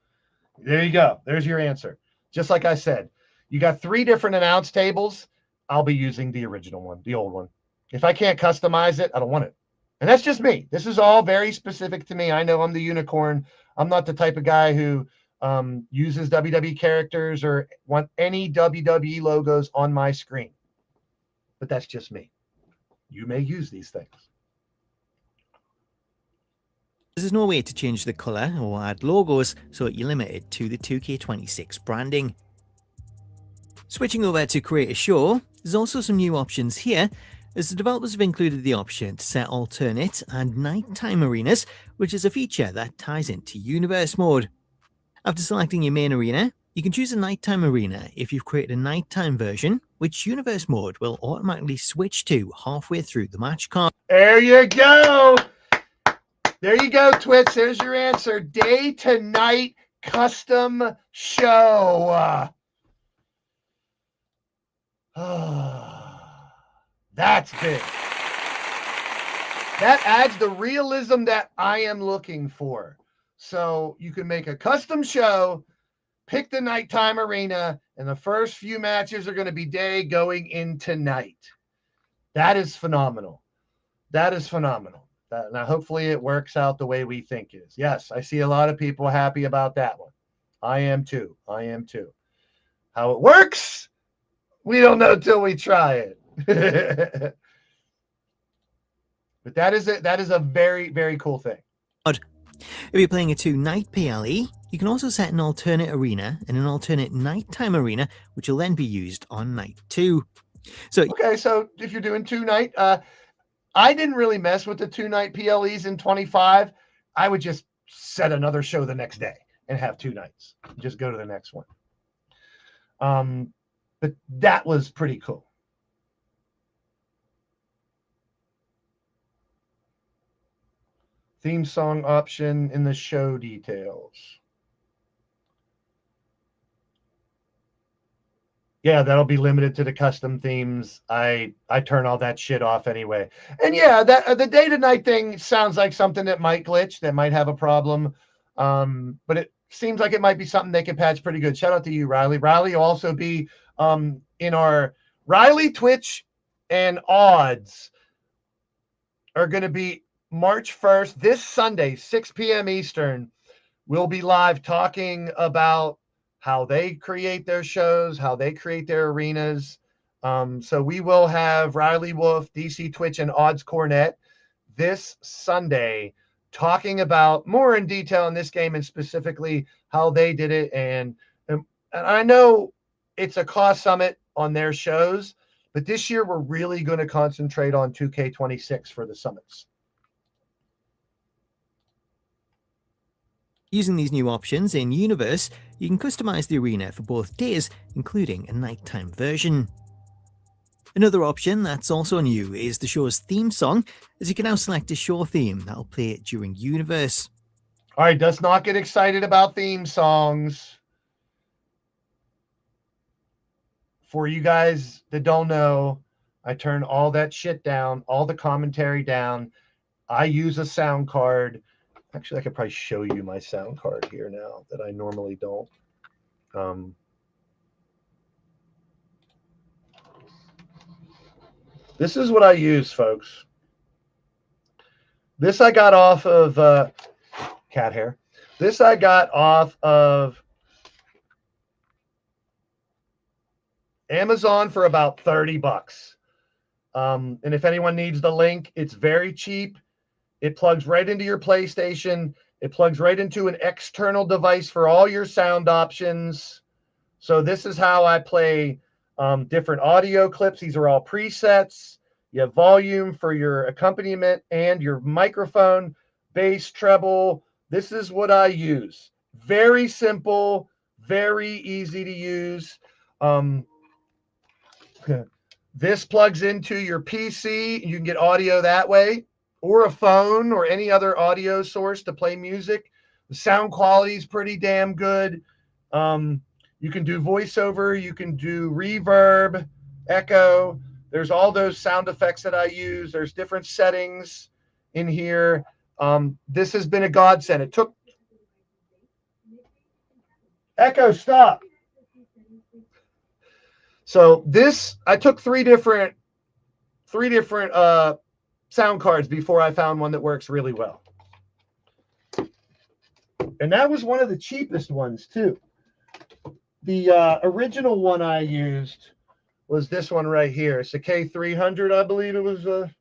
There you go. There's your answer. Just like I said, you got 3 different announce tables. I'll be using the original one, the old one. If I can't customize it, I don't want it. And that's just me. This is all very specific to me. I know I'm the unicorn. I'm not the type of guy who uses WWE characters or want any WWE logos on my screen. But that's just me. You may use these things. There's no way to change the colour or add logos, so you're limited to the 2K26 branding. Switching over to create a show, there's also some new options here, as the developers have included the option to set alternate and nighttime arenas, which is a feature that ties into universe mode. After selecting your main arena, you can choose a nighttime arena if you've created a nighttime version, which universe mode will automatically switch to halfway through the match card. There you go. There you go, Twitch. There's your answer. Day to night custom show. That's big. That adds the realism that I am looking for. So you can make a custom show, pick the nighttime arena, and the first few matches are going to be day going into night. That is phenomenal. That is phenomenal. Now, hopefully it works out the way we think it is. Yes, I see a lot of people happy about that one. I am too. I am too. How it works, we don't know till we try it. But that is it. That is a very, very cool thing. If you're playing a 2-night PLE, you can also set an alternate arena and an alternate nighttime arena, which will then be used on night 2. Okay, so if you're doing 2-night, I didn't really mess with the 2-night PLEs in 25. I would just set another show the next day and have 2 nights. Just go to the next one. But that was pretty cool. Theme song option in the show details. Yeah, that'll be limited to the custom themes. I turn all that shit off anyway. And yeah, that the day to night thing sounds like something that might glitch, that might have a problem. But it seems like it might be something they can patch pretty good. Shout out to you, Riley. Riley will also be in our Riley Twitch and odds are going to be March 1st, this Sunday, 6 p.m. Eastern. We'll be live talking about how they create their shows, how they create their arenas. So we will have Riley Wolf, DC Twitch, and Odds Cornet this Sunday talking about more in detail in this game and specifically how they did it. And I know it's a cost summit on their shows, but this year we're really going to concentrate on 2K26 for the summits. Using these new options in Universe, you can customize the arena for both days, including a nighttime version. Another option that's also new is the show's theme song, as you can now select a show theme that'll play during Universe. All right, let's not get excited about theme songs. For you guys that don't know, I turn all that shit down, all the commentary down. I use a sound card. Actually, I could probably show you my sound card here now that I normally don't. This is what I use, folks. This I got off of cat hair. This I got off of Amazon for about 30 bucks. And if anyone needs the link, it's very cheap. It plugs right into your PlayStation. It plugs right into an external device for all your sound options. So this is how I play different audio clips. These are all presets. You have volume for your accompaniment and your microphone, bass, treble. This is what I use. Very simple, very easy to use. This plugs into your PC. You can get audio that way, or a phone, or any other audio source to play music. The sound quality is pretty damn good. You can do voiceover. You can do reverb, echo. There's all those sound effects that I use. There's different settings in here. This has been a godsend. It took Echo, stop. So this, I took three different sound cards before I found one that works really well. And that was one of the cheapest ones too. The original one I used was this one right here. It's a K300, I believe it was.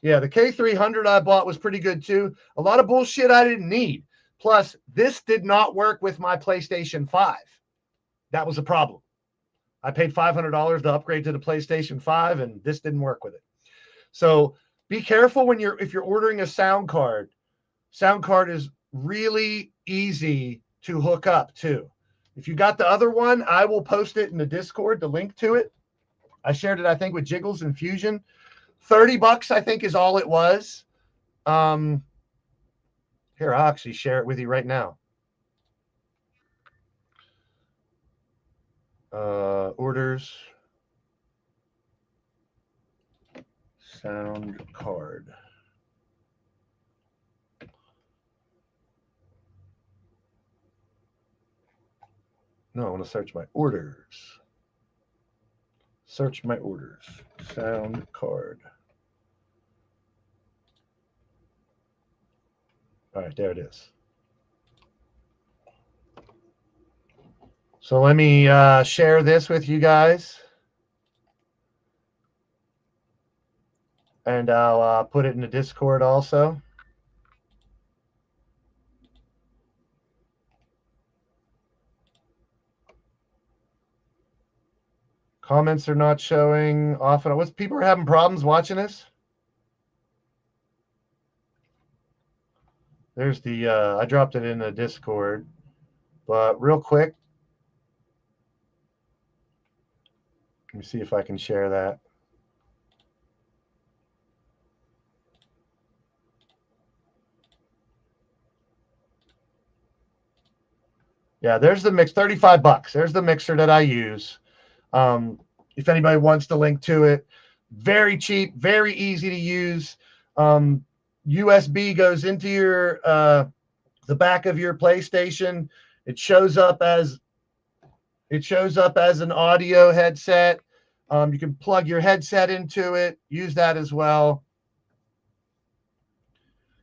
Yeah, the K300 I bought was pretty good too. A lot of bullshit I didn't need. Plus, this did not work with my PlayStation 5. That was a problem. I paid $500 to upgrade to the PlayStation 5, and this didn't work with it. So be careful when if you're ordering a sound card. Sound card is really easy to hook up too. If you got the other one, I will post it in the Discord, the link to it. I shared it, I think, with Jiggles and Fusion. 30 bucks, I think, is all it was. Here, I'll actually share it with you right now. Orders. Sound card. No, I want to search my orders. Search my orders. Sound card. All right, there it is. So let me share this with you guys. And I'll put it in the Discord also. Comments are not showing often. What's people are having problems watching this? There's the, I dropped it in the Discord. But real quick, let me see if I can share that. Yeah, there's the mix, 35 bucks. There's the mixer that I use. If anybody wants the link to it, very cheap, very easy to use. USB goes into your the back of your PlayStation. It shows up as an audio headset. You can plug your headset into it, use that as well.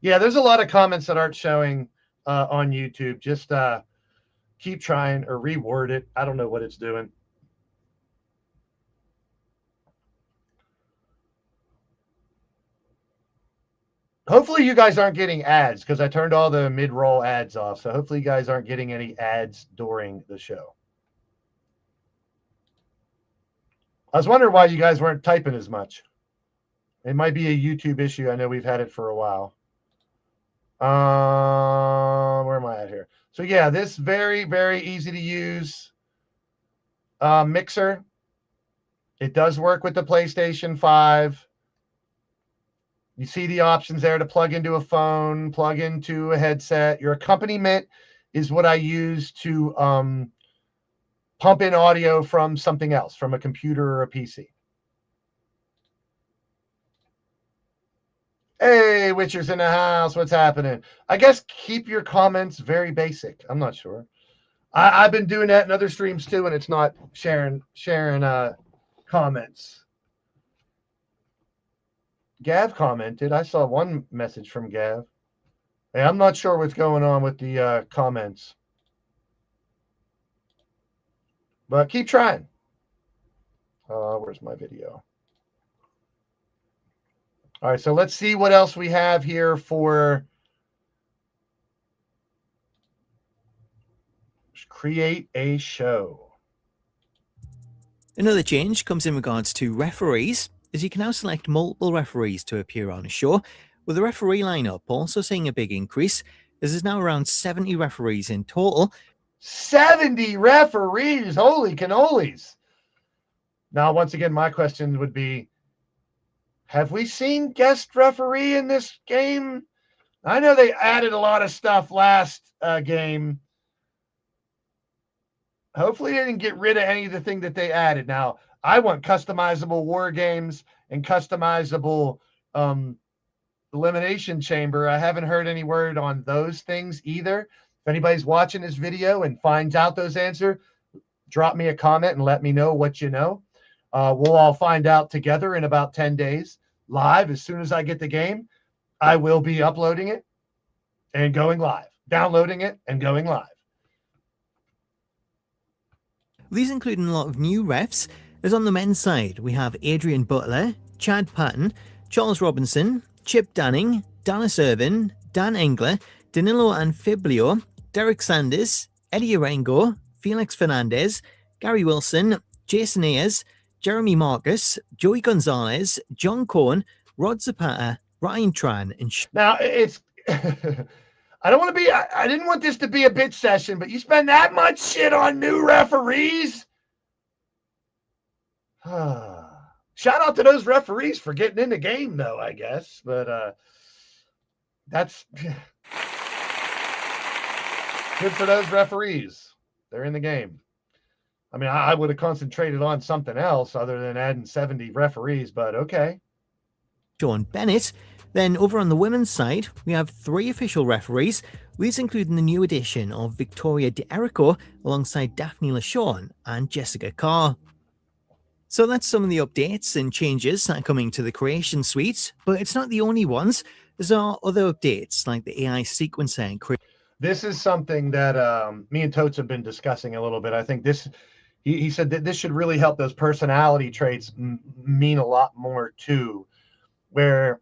Yeah, there's a lot of comments that aren't showing on YouTube. Just keep trying or reword it. I don't know what it's doing. Hopefully you guys aren't getting ads because I turned all the mid-roll ads off. So hopefully you guys aren't getting any ads during the show. I was wondering why you guys weren't typing as much. It might be a YouTube issue. I know we've had it for a while. Where am I at here? So yeah, this very, very easy to use mixer. It does work with the PlayStation 5. You see the options there to plug into a phone, plug into a headset. Your accompaniment is what I use to pump in audio from something else, from a computer or a PC. Hey, Witcher's in the house. What's happening? I guess keep your comments very basic. I'm not sure. I've been doing that in other streams too, and it's not sharing comments. Gav commented. I saw one message from Gav. Hey, I'm not sure what's going on with the comments, but keep trying. Where's my video? All right, so let's see what else we have here for create a show. Another change comes in regards to referees, as you can now select multiple referees to appear on a show, with the referee lineup also seeing a big increase, as there's now around 70 referees in total. 70 referees, holy cannolis. Now, once again, my question would be, have we seen guest referee in this game? I know they added a lot of stuff last game. Hopefully they didn't get rid of any of the thing that they added. Now, I want customizable war games and customizable elimination chamber. I haven't heard any word on those things either. If anybody's watching this video and finds out those answers, drop me a comment and let me know what you know. We'll all find out together in about 10 days live. As soon as I get the game, I will be uploading it and going live, downloading it and going live. These include a lot of new refs, as on the men's side we have Adrian Butler, Chad Patton, Charles Robinson, Chip Danning, Dallas Irvin, Dan Engler, Danilo Anfiblio, Derek Sanders, Eddie Arango, Felix Fernandez, Gary Wilson, Jason Ayers, Jeremy Marcus, Joey Gonzalez, John Cohn, Rod Zapata, Ryan Tran, and now it's I don't want to be, I didn't want this to be a bitch session, but you spend that much shit on new referees. Shout out to those referees for getting in the game, though, I guess. But that's good for those referees. They're in the game. I mean, I would have concentrated on something else other than adding 70 referees, but okay. Sean Bennett. Then over on the women's side, we have 3 official referees, these including the new addition of Victoria De Erico alongside Daphne LaShawn and Jessica Carr. So that's some of the updates and changes that are coming to the Creation Suite, but it's not the only ones. There are other updates like the AI sequencer and this is something that me and Totes have been discussing a little bit. I think this, he said that this should really help those personality traits mean a lot more too, where,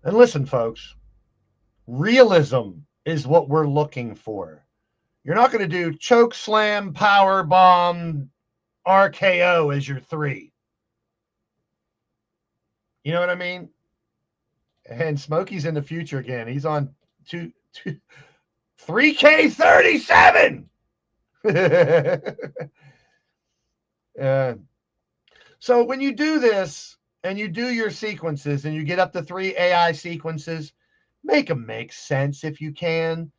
and listen, folks, realism is what we're looking for. You're not going to do choke slam, power bomb, RKO as your 3. You know what I mean? And Smokey's in the future again. He's on 3K37. So when you do this and you do your sequences and you get up to 3 AI sequences, make them make sense if you can.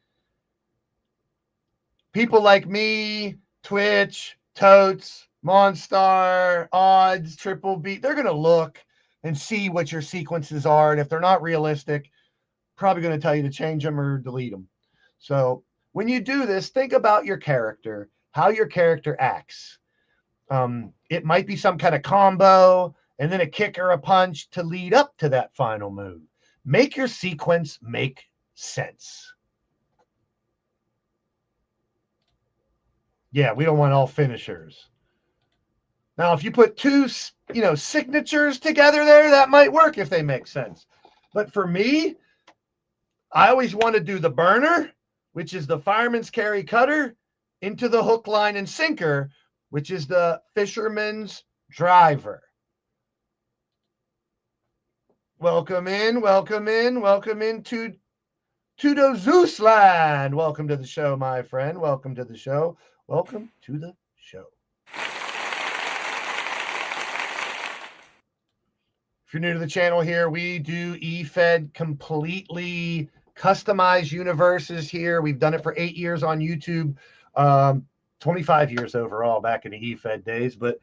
People like me, Twitch, Totes, Monstar, Odds, Triple B, they're going to look and see what your sequences are. And if they're not realistic, probably going to tell you to change them or delete them. So when you do this, think about your character, how your character acts. It might be some kind of combo and then a kick or a punch to lead up to that final move. Make your sequence make sense. Yeah, we don't want all finishers. Now, if you put 2, signatures together there, that might work if they make sense. But for me, I always want to do the burner, which is the fireman's carry cutter, into the hook, line, and sinker, which is the fisherman's driver. Welcome in to Tudo Zeus Land. Welcome to the show, my friend. Welcome to the show. Welcome to the show. If you're new to the channel here, we do eFed completely customized universes here. We've done it for 8 years on YouTube, 25 years overall back in the eFed days. But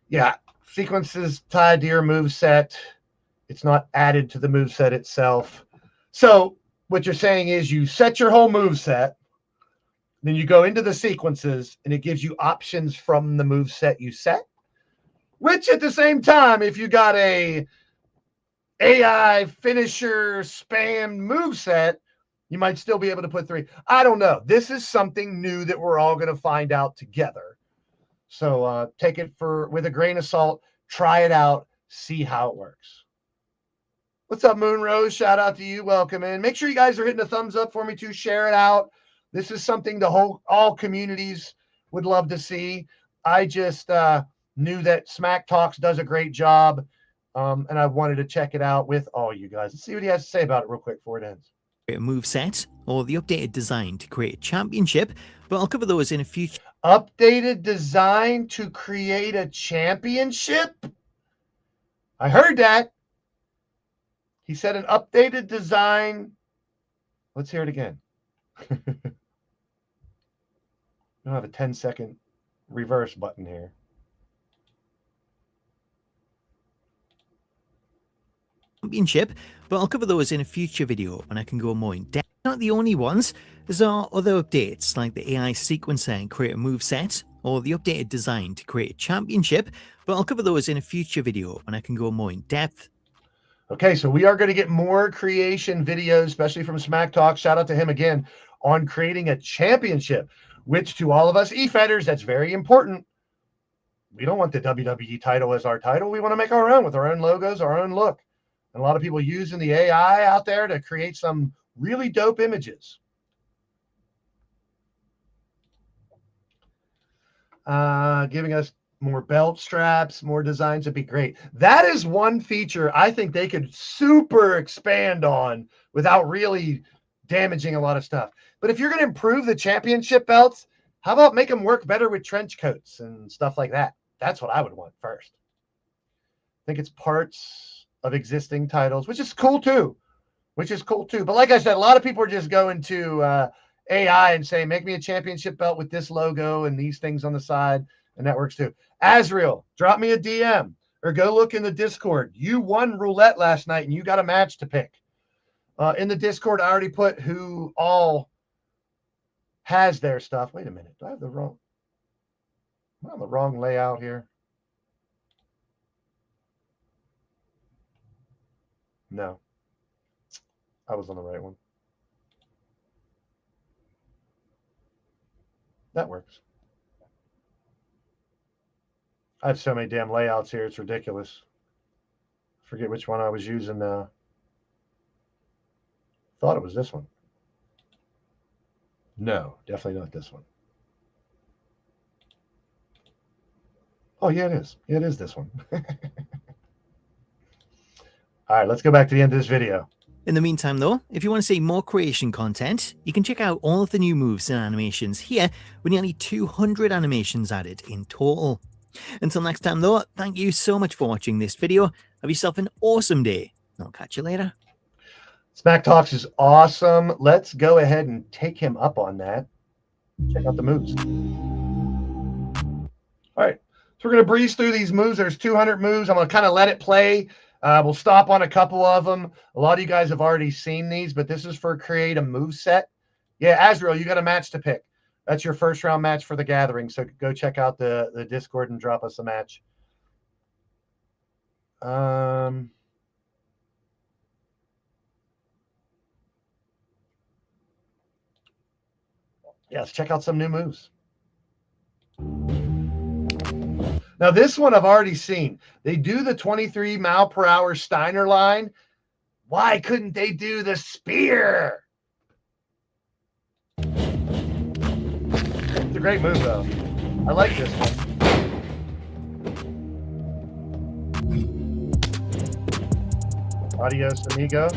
yeah, sequences tied to your move set. It's not added to the move set itself. So what you're saying is you set your whole move set, then you go into the sequences, and it gives you options from the move set you set. Which at the same time, if you got a AI finisher spam moveset, you might still be able to put 3. I don't know. This is something new that we're all going to find out together. So take it with a grain of salt, try it out, see how it works. What's up, Moon Rose? Shout out to you. Welcome in. Make sure you guys are hitting a thumbs up for me too. Share it out. This is something all communities would love to see. I just knew that Smack Talks does a great job, and I wanted to check it out with all you guys. Let's see what he has to say about it real quick before it ends. A move set or the updated design to create a championship, but I'll cover those in a future. Updated design to create a championship? I heard that. He said an updated design. Let's hear it again. I don't have a 10-second reverse button here. Championship, but I'll cover those in a future video when I can go more in depth. Not the only ones. There are other updates like the AI sequencer and create a move set, or the updated design to create a championship, but I'll cover those in a future video when I can go more in depth. Okay, so we are going to get more creation videos, especially from Smack Talk. Shout out to him again on creating a championship, which to all of us E-Fetters, that's very important. We don't want the WWE title as our title. We want to make our own with our own logos, our own look. And a lot of people using the AI out there to create some really dope images. Giving us more belt straps, more designs would be great. That is one feature I think they could super expand on without really damaging a lot of stuff. But if you're going to improve the championship belts, how about make them work better with trench coats and stuff like that? That's what I would want first. I think it's parts of existing titles, which is cool too. But like I said, a lot of people are just going to AI and saying, make me a championship belt with this logo and these things on the side. And that works too. Azriel, drop me a DM or go look in the Discord. You won roulette last night and you got a match to pick. In the Discord, I already put who all has their stuff. Wait a minute. Do I have the wrong? Am I on the wrong layout here? No. I was on the right one. That works. I have so many damn layouts here. It's ridiculous. Forget which one I was using. Thought it was this one. No, definitely not this one. Oh, yeah, it is. Yeah, it is this one. All right, let's go back to the end of this video. In the meantime, though, if you want to see more creation content, you can check out all of the new moves and animations here, with nearly 200 animations added in total. Until next time, though, thank you so much for watching this video. Have yourself an awesome day. I'll catch you later. Smack Talks is awesome. Let's go ahead and take him up on that. Check out the moves. All right, so we're going to breeze through these moves. There's 200 moves. I'm going to kind of let it play. We'll stop on a couple of them. A lot of you guys have already seen these, but this is for create a move set. Yeah, Azriel, you got a match to pick. That's your first round match for the gathering. So go check out the Discord and drop us a match. Yeah, let's check out some new moves. Now, this one I've already seen. They do the 23 mile per hour Steiner line. Why couldn't they do the spear? It's a great move, though. I like this one. Adios, amigo.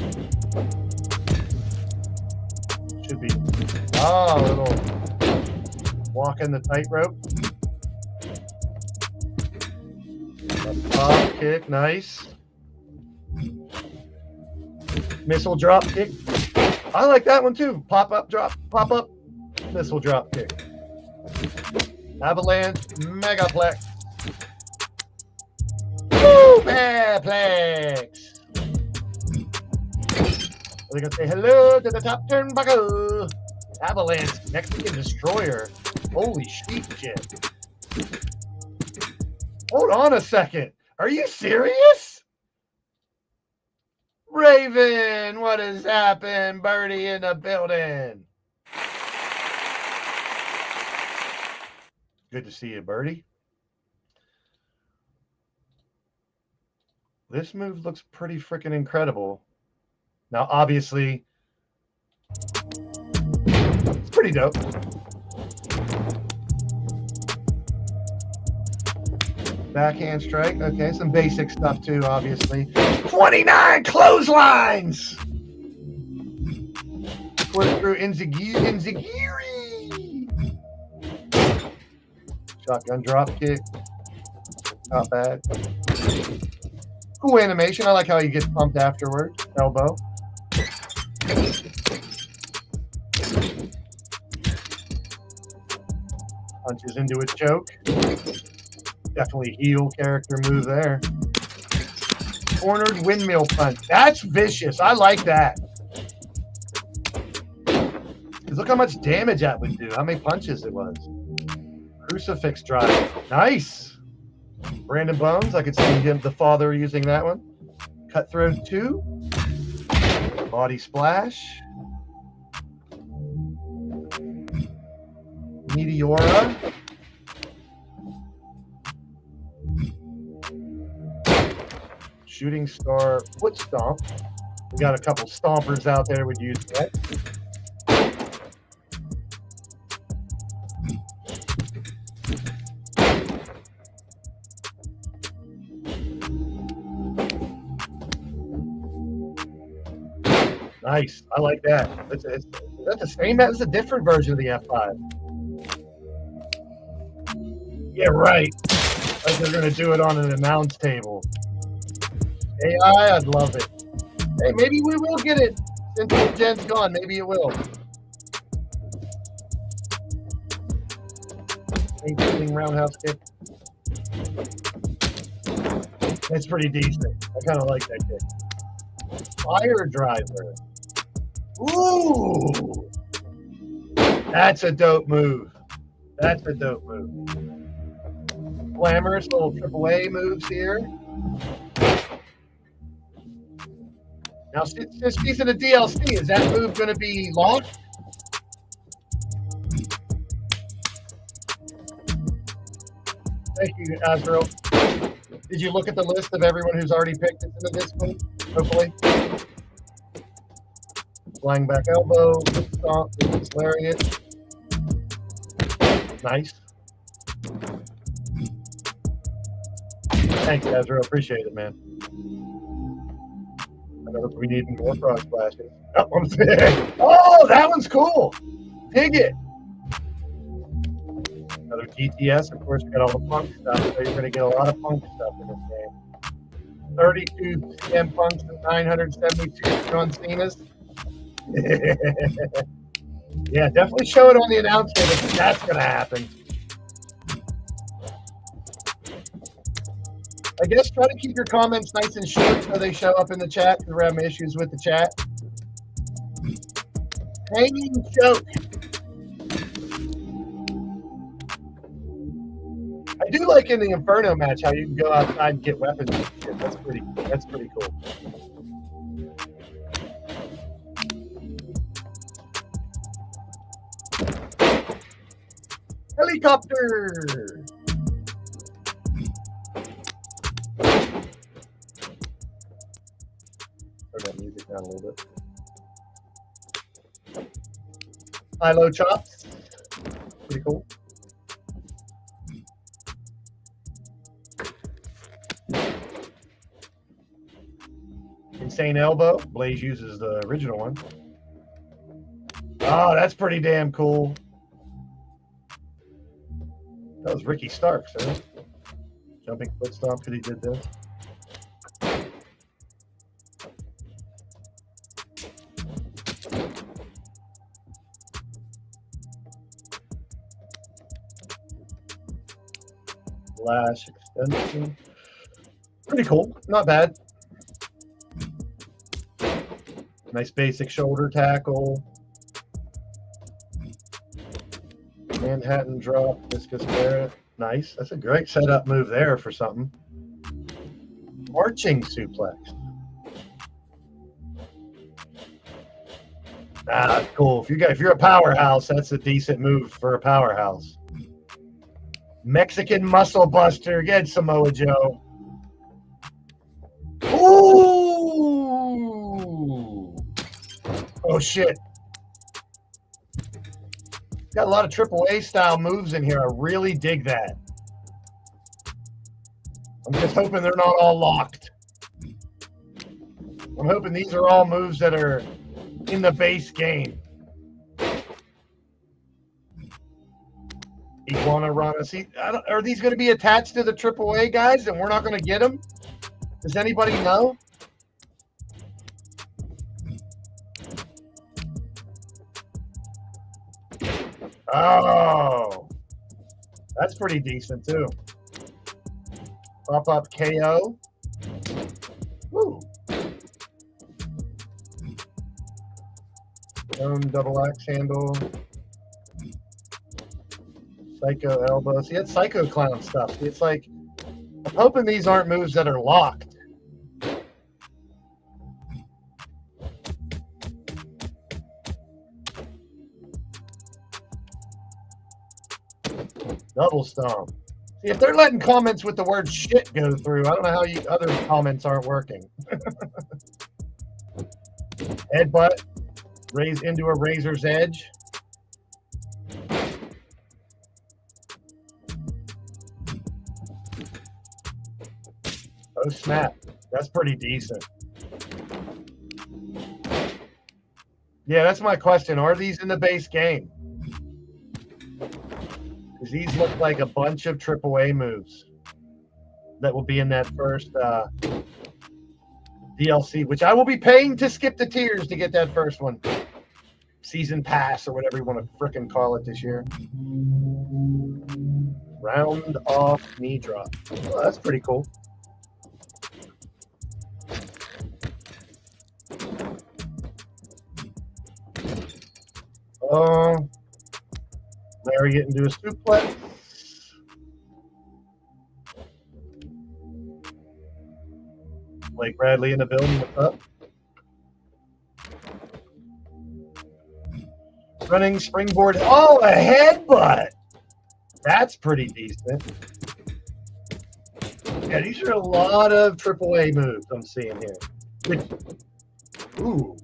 Should be. Oh, a little walking the tightrope. Pop kick, nice. Missile drop kick. I like that one too. Pop up, drop, pop up, missile drop kick. Avalanche, megaplex. Woo, Megaplex. We're gonna say hello to the top turnbuckle. Avalanche, Mexican destroyer. Holy shit. Hold on a second. Are you serious? Steven, what has happened? Birdie in the building. Good to see you, Birdie. This move looks pretty freaking incredible. Now, obviously, it's pretty dope. Backhand strike. Okay, some basic stuff too, obviously. 29 clotheslines! Work through Inzagiri. Shotgun drop kick. Not bad. Cool animation. I like how he gets pumped afterward. Elbow. Punches into a choke. Definitely heel character move there. Cornered windmill punch. That's vicious. I like that. Because look how much damage that would do. How many punches it was. Crucifix drive. Nice. Brandon Bones. I could see him, the father, using that one. Cutthroat 2. Body splash. Meteora. Shooting star foot stomp. We got a couple stompers out there would use that. Nice. I like that. That's the same. That's a different version of the F5. Yeah, right. Like they're going to do it on an announce table. AI, I'd love it. Hey, maybe we will get it since the gen's gone. Maybe it will. Including roundhouse kick. It's pretty decent. I kind of like that kick. Fire driver. Ooh! That's a dope move. That's a dope move. Glamorous little AAA moves here. Now, since he's in a DLC, is that move going to be locked? Thank you, Azrael. Did you look at the list of everyone who's already picked into this one? Hopefully. Flying back elbow, foot stomp, lariat. Nice. Thanks, Azrael. Appreciate it, man. I know we need more frog splashes. Oh, that one's cool. Dig it. Another GTS. Of course, we got all the punk stuff, so you're going to get a lot of punk stuff in this game. 32 CM Punks and 972 John Cena's. Yeah, definitely show it on the announcement if that's going to happen. I guess try to keep your comments nice and short so they show up in the chat because we're having issues with the chat. Hanging choke. I do like in the Inferno match how you can go outside and get weapons and shit. That's pretty cool. Helicopter. Turn that music down a little bit. High-low chops. Pretty cool. Insane elbow. Blaise uses the original one. Oh, that's pretty damn cool. That was Ricky Starks, huh? Jumping foot stomp because he did this. Lash extension. Pretty cool. Not bad. Nice basic shoulder tackle. Manhattan drop, discus barrett. Nice. That's a great setup move there for something. Marching suplex. That's cool. If you're a powerhouse, that's a decent move for a powerhouse. Mexican Muscle Buster. Get Samoa Joe. Ooh! Oh, shit. Got a lot of AAA style moves in here. I really dig that. I'm just hoping they're not all locked. I'm hoping these are all moves that are in the base game. Iguana Rana. See, are these going to be attached to the AAA guys and we're not going to get them? Does anybody know? Oh, that's pretty decent too. Pop-up KO. Woo. Double axe handle. Psycho elbow. See, that's Psycho Clown stuff. It's like, I'm hoping these aren't moves that are locked. Double stomp. See, if they're letting comments with the word shit go through, I don't know how other comments aren't working. Headbutt. Raise into a razor's edge. Oh, snap. That's pretty decent. Yeah, that's my question. Are these in the base game? Because these look like a bunch of AAA moves that will be in that first DLC, which I will be paying to skip the tiers to get that first one. Season pass or whatever you want to frickin' call it this year. Round off knee drop. Oh, that's pretty cool. Larry getting into a suplex. Blake Bradley in the building. What's up? Running springboard. Oh, a headbutt. That's pretty decent. Yeah, these are a lot of AAA moves I'm seeing here. Ooh.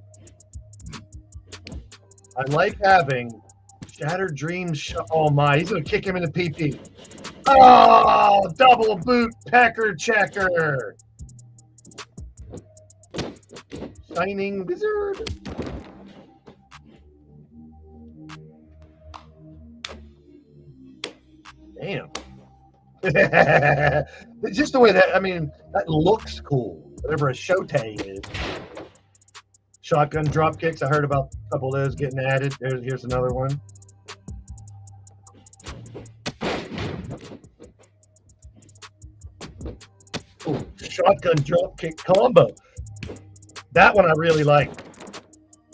I like having Shattered Dreams. Oh my, he's going to kick him in the PP. Oh, double boot pecker checker. Shining Wizard. Damn. Just the way that, I mean, that looks cool. Whatever a shote is. Shotgun drop kicks. I heard about a couple of those getting added. Here's another one. Ooh, shotgun drop kick combo. That one I really like.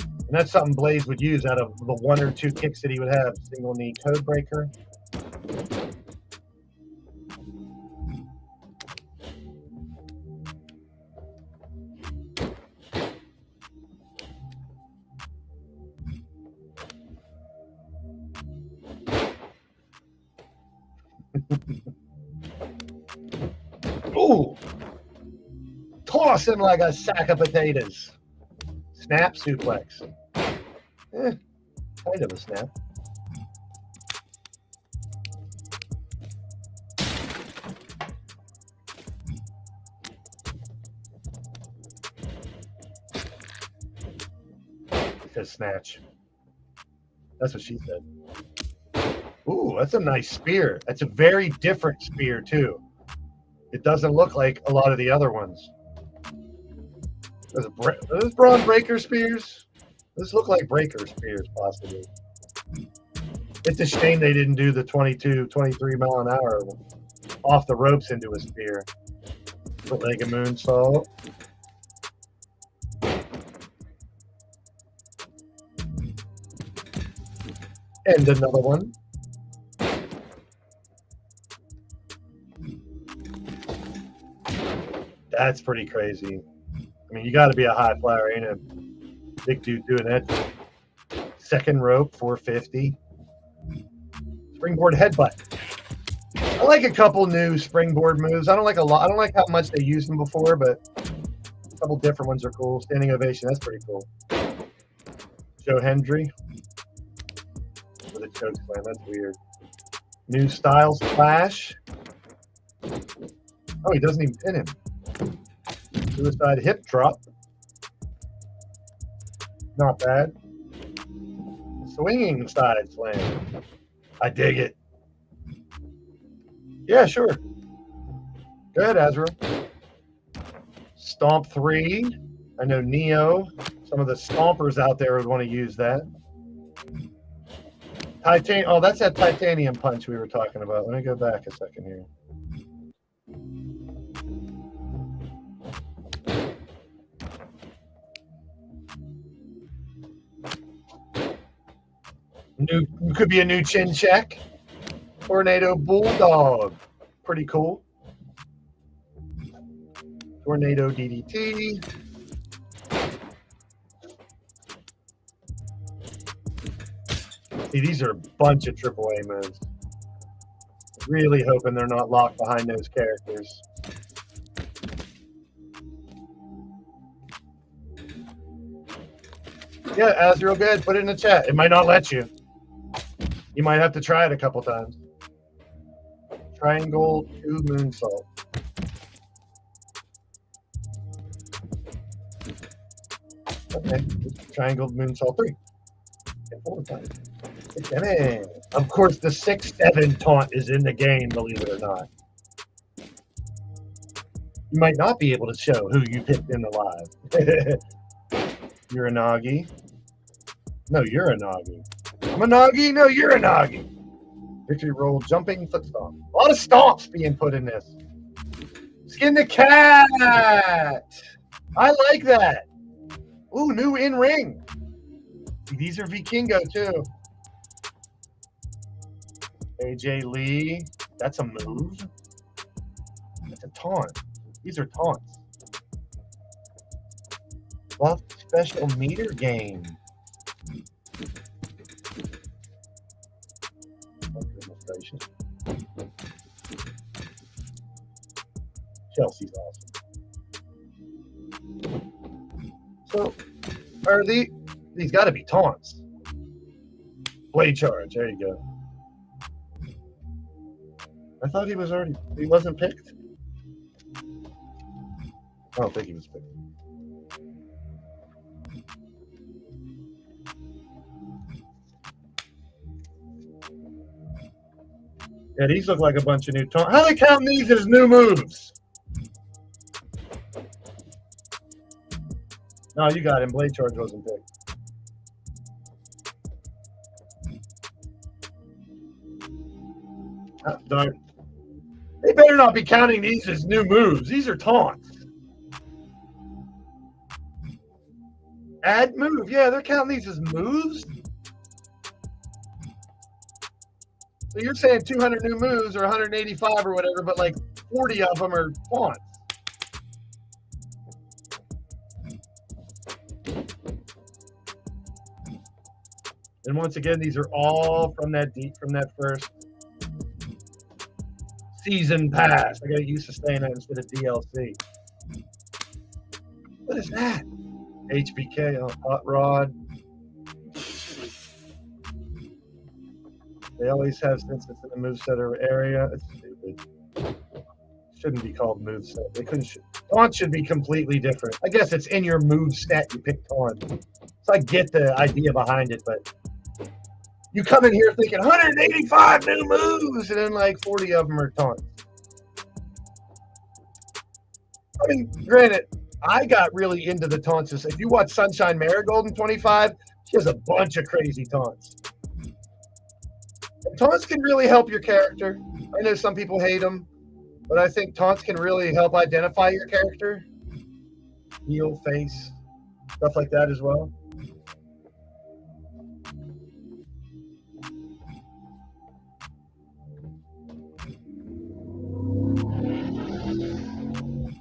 And that's something Blaise would use out of the one or two kicks that he would have. Single knee code breaker. Ooh! Toss him like a sack of potatoes. Snap suplex. Kind of a snap. It says snatch. That's what she said. Ooh, that's a nice spear. That's a very different spear, too. It doesn't look like a lot of the other ones. Are those Braun Breaker spears? Those look like Breaker spears, possibly. It's a shame they didn't do the 22, 23 mile an hour off the ropes into a spear. Put leg a moonsault. And another one. That's pretty crazy. I mean, you got to be a high flyer, ain't a big dude doing that. Second rope, 450. Springboard headbutt. I like a couple new springboard moves. I don't like a lot. I don't like how much they used them before, but a couple different ones are cool. Standing ovation, that's pretty cool. Joe Hendry with a choke slam. That's weird. New style splash. Oh, he doesn't even pin him. Suicide hip drop. Not bad. Swinging side slam. I dig it. Yeah, sure. Go ahead, Azra. Stomp 3. I know Neo. Some of the stompers out there would want to use that. Oh, that's that titanium punch we were talking about. Let me go back a second here. Could be a new chin check. Tornado Bulldog. Pretty cool. Tornado DDT. See, these are a bunch of AAA moves. Really hoping they're not locked behind those characters. Yeah, Azrael, go ahead. Put it in the chat. It might not let you. You might have to try it a couple times. Triangle 2 moonsault. Okay, triangle moonsault 3. And 4 times. 6-7. Of course, the 6-7 taunt is in the game, believe it or not. You might not be able to show who you picked in the live. You're a Nagi. No, you're a Nagi. I'm a Nagi. No, you're a Nagi. Victory roll, jumping, foot stomp. A lot of stomps being put in this. Skin the cat. I like that. Ooh, new in-ring. These are Vikingo, too. AJ Lee. That's a move. That's a taunt. These are taunts. Buff special meter game. Chelsea's awesome. So, are these got to be taunts? Blade charge. There you go. I thought he wasn't picked. I don't think he was picked. Yeah, these look like a bunch of new taunts. How are they counting these as new moves? No, you got him. Blade charge wasn't picked. Darn. They better not be counting these as new moves. These are taunts. Add move. Yeah, they're counting these as moves. So you're saying 200 new moves or 185 or whatever, but like 40 of them are taunts. And once again, these are all from that first season pass. I got used to saying that instead of DLC. What is that? HBK on Hot Rod. They always have since it's in the moveset area. It's stupid. Shouldn't be called moveset. They couldn't. Taunt should be completely different. I guess it's in your moveset. You pick taunt. So I get the idea behind it, but you come in here thinking 185 new moves, and then like 40 of them are taunts. I mean, granted, I got really into the taunts. If you watch Sunshine Marigold in 25, she has a bunch of crazy taunts. And taunts can really help your character. I know some people hate them, but I think taunts can really help identify your character. Heel, face, stuff like that as well.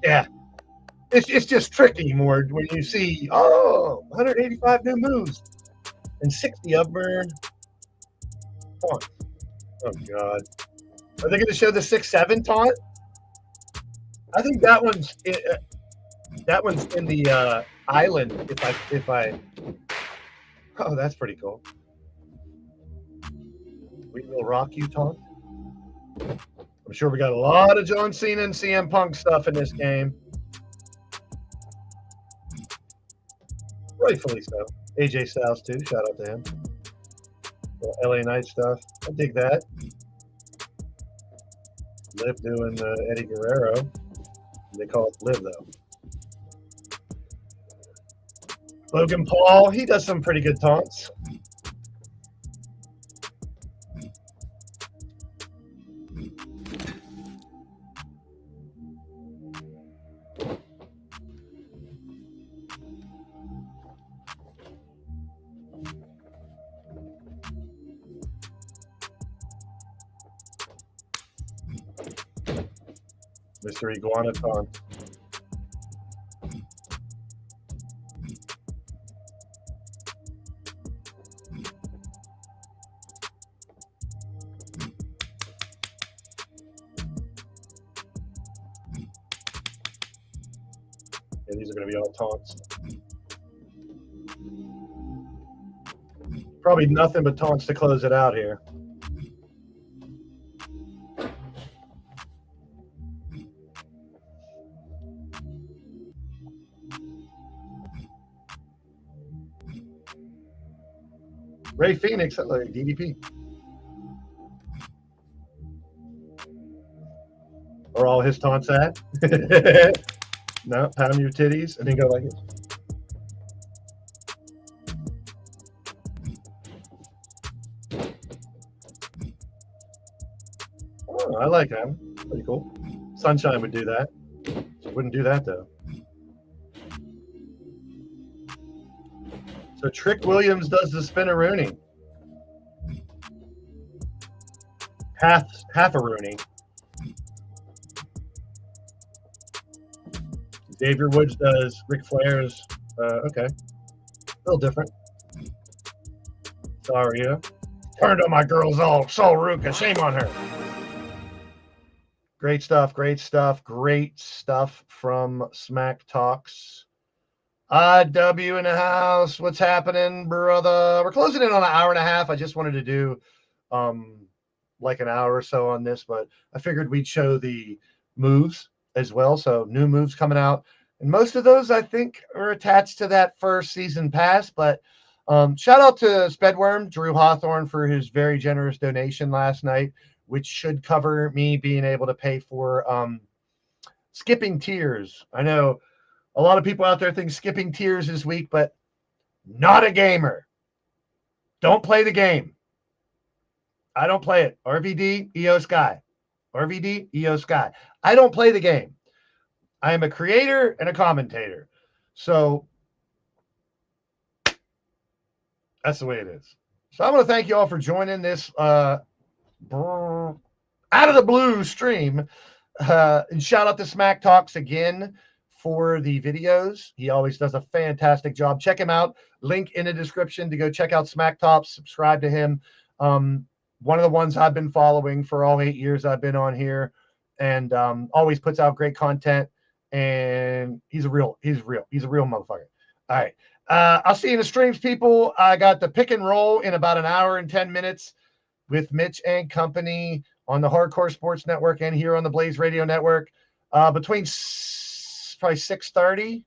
Yeah. It's just tricky more when you see, 185 new moves. And 60 of them are taunts. Oh, God. Are they going to show the 6-7 taunt? I think that one's in the island. If I. Oh, that's pretty cool. We will rock you, taunt. I'm sure we got a lot of John Cena and CM Punk stuff in this game. Rightfully so. AJ Styles too. Shout out to him. LA Knight stuff. I dig that. Liv doing Eddie Guerrero. They call it Liv though. Logan Paul, he does some pretty good taunts. Mr. Iguana taunt. Yeah, these are going to be all taunts. Probably nothing but taunts to close it out here. Ray Phoenix, like DDP. Are all his taunts at? No, pound your titties and then go like this. Oh, I like that. Pretty cool. Sunshine would do that. She wouldn't do that though. So Trick Williams does the spin-a-rooney. Half a rooney. Xavier Woods does Ric Flair's. Okay, a little different. Sorry, turned on my girl's all Sol Ruka. Shame on her. Great stuff. Great stuff. Great stuff from Smack Talks. W in the house. What's happening, brother? We're closing in on an hour and a half. I just wanted to do like an hour or so on this, but I figured we'd show the moves as well. So new moves coming out. And most of those, I think, are attached to that first season pass. But shout out to Spedworm, Drew Hawthorne, for his very generous donation last night, which should cover me being able to pay for skipping tiers. I know a lot of people out there think skipping tiers is weak, but not a gamer. Don't play the game. I don't play it. RVD, EO Sky. RVD, EO Sky. I don't play the game. I am a creator and a commentator. So that's the way it is. So I want to thank you all for joining this out of the blue stream. And shout out to Smack Talks again for the videos. He always does a fantastic job. Check him out. Link in the description to go check out Smack Talks. Subscribe to him. One of the ones I've been following for all 8 years I've been on here, and always puts out great content. And he's a real motherfucker. All right. I'll see you in the streams, people. I got the pick and roll in about an hour and 10 minutes with Mitch and company on the Hardcore Sports Network and here on the Blaze Radio Network between probably 6:30.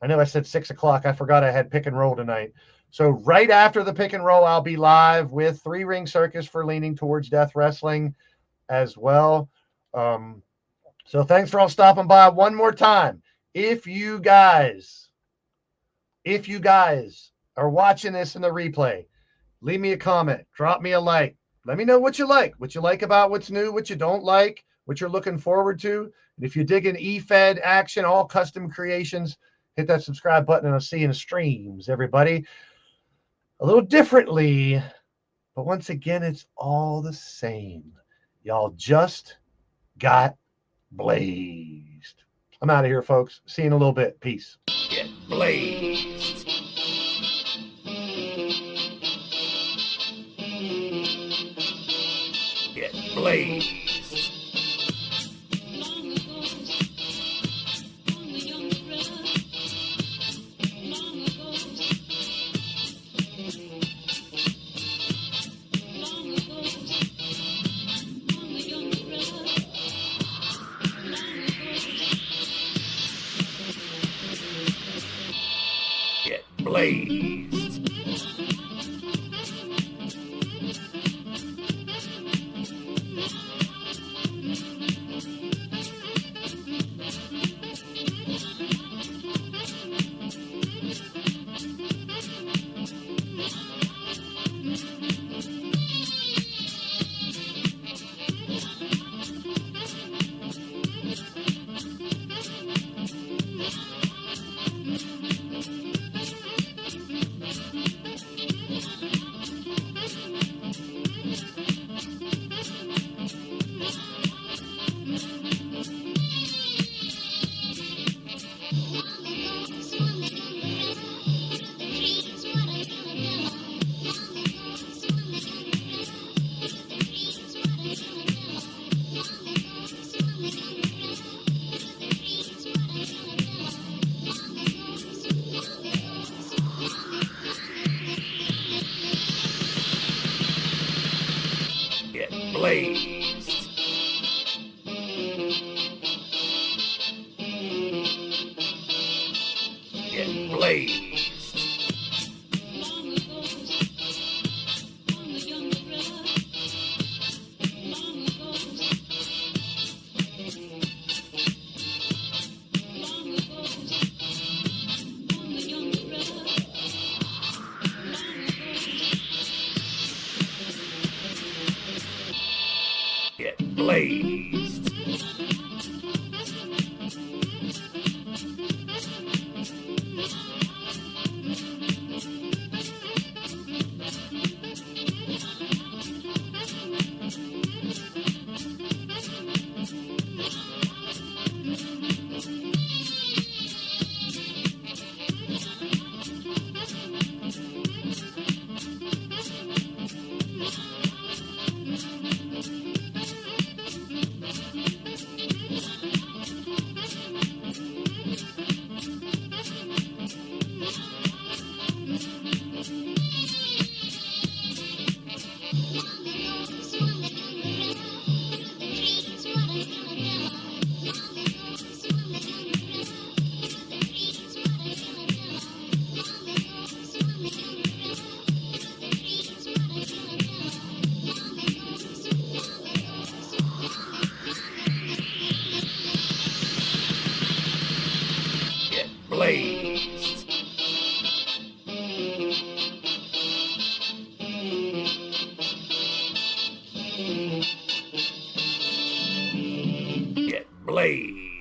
I know I said 6 o'clock. I forgot I had pick and roll tonight. So right after the pick and roll, I'll be live with 3 Ring Circus for Leaning Towards Death Wrestling as well. So thanks for all stopping by one more time. If you guys are watching this in the replay, leave me a comment, drop me a like. Let me know what you like about what's new, what you don't like, what you're looking forward to. And if you're digging E-Fed action, all custom creations, hit that subscribe button and I'll see you in the streams, everybody. A little differently, but once again, it's all the same. Y'all just got blazed. I'm out of here, folks. See you in a little bit. Peace. Get blazed. Blaise. Get blazed. Get blazed. Get blazed. Get blazed. Get blazed. Get blazed.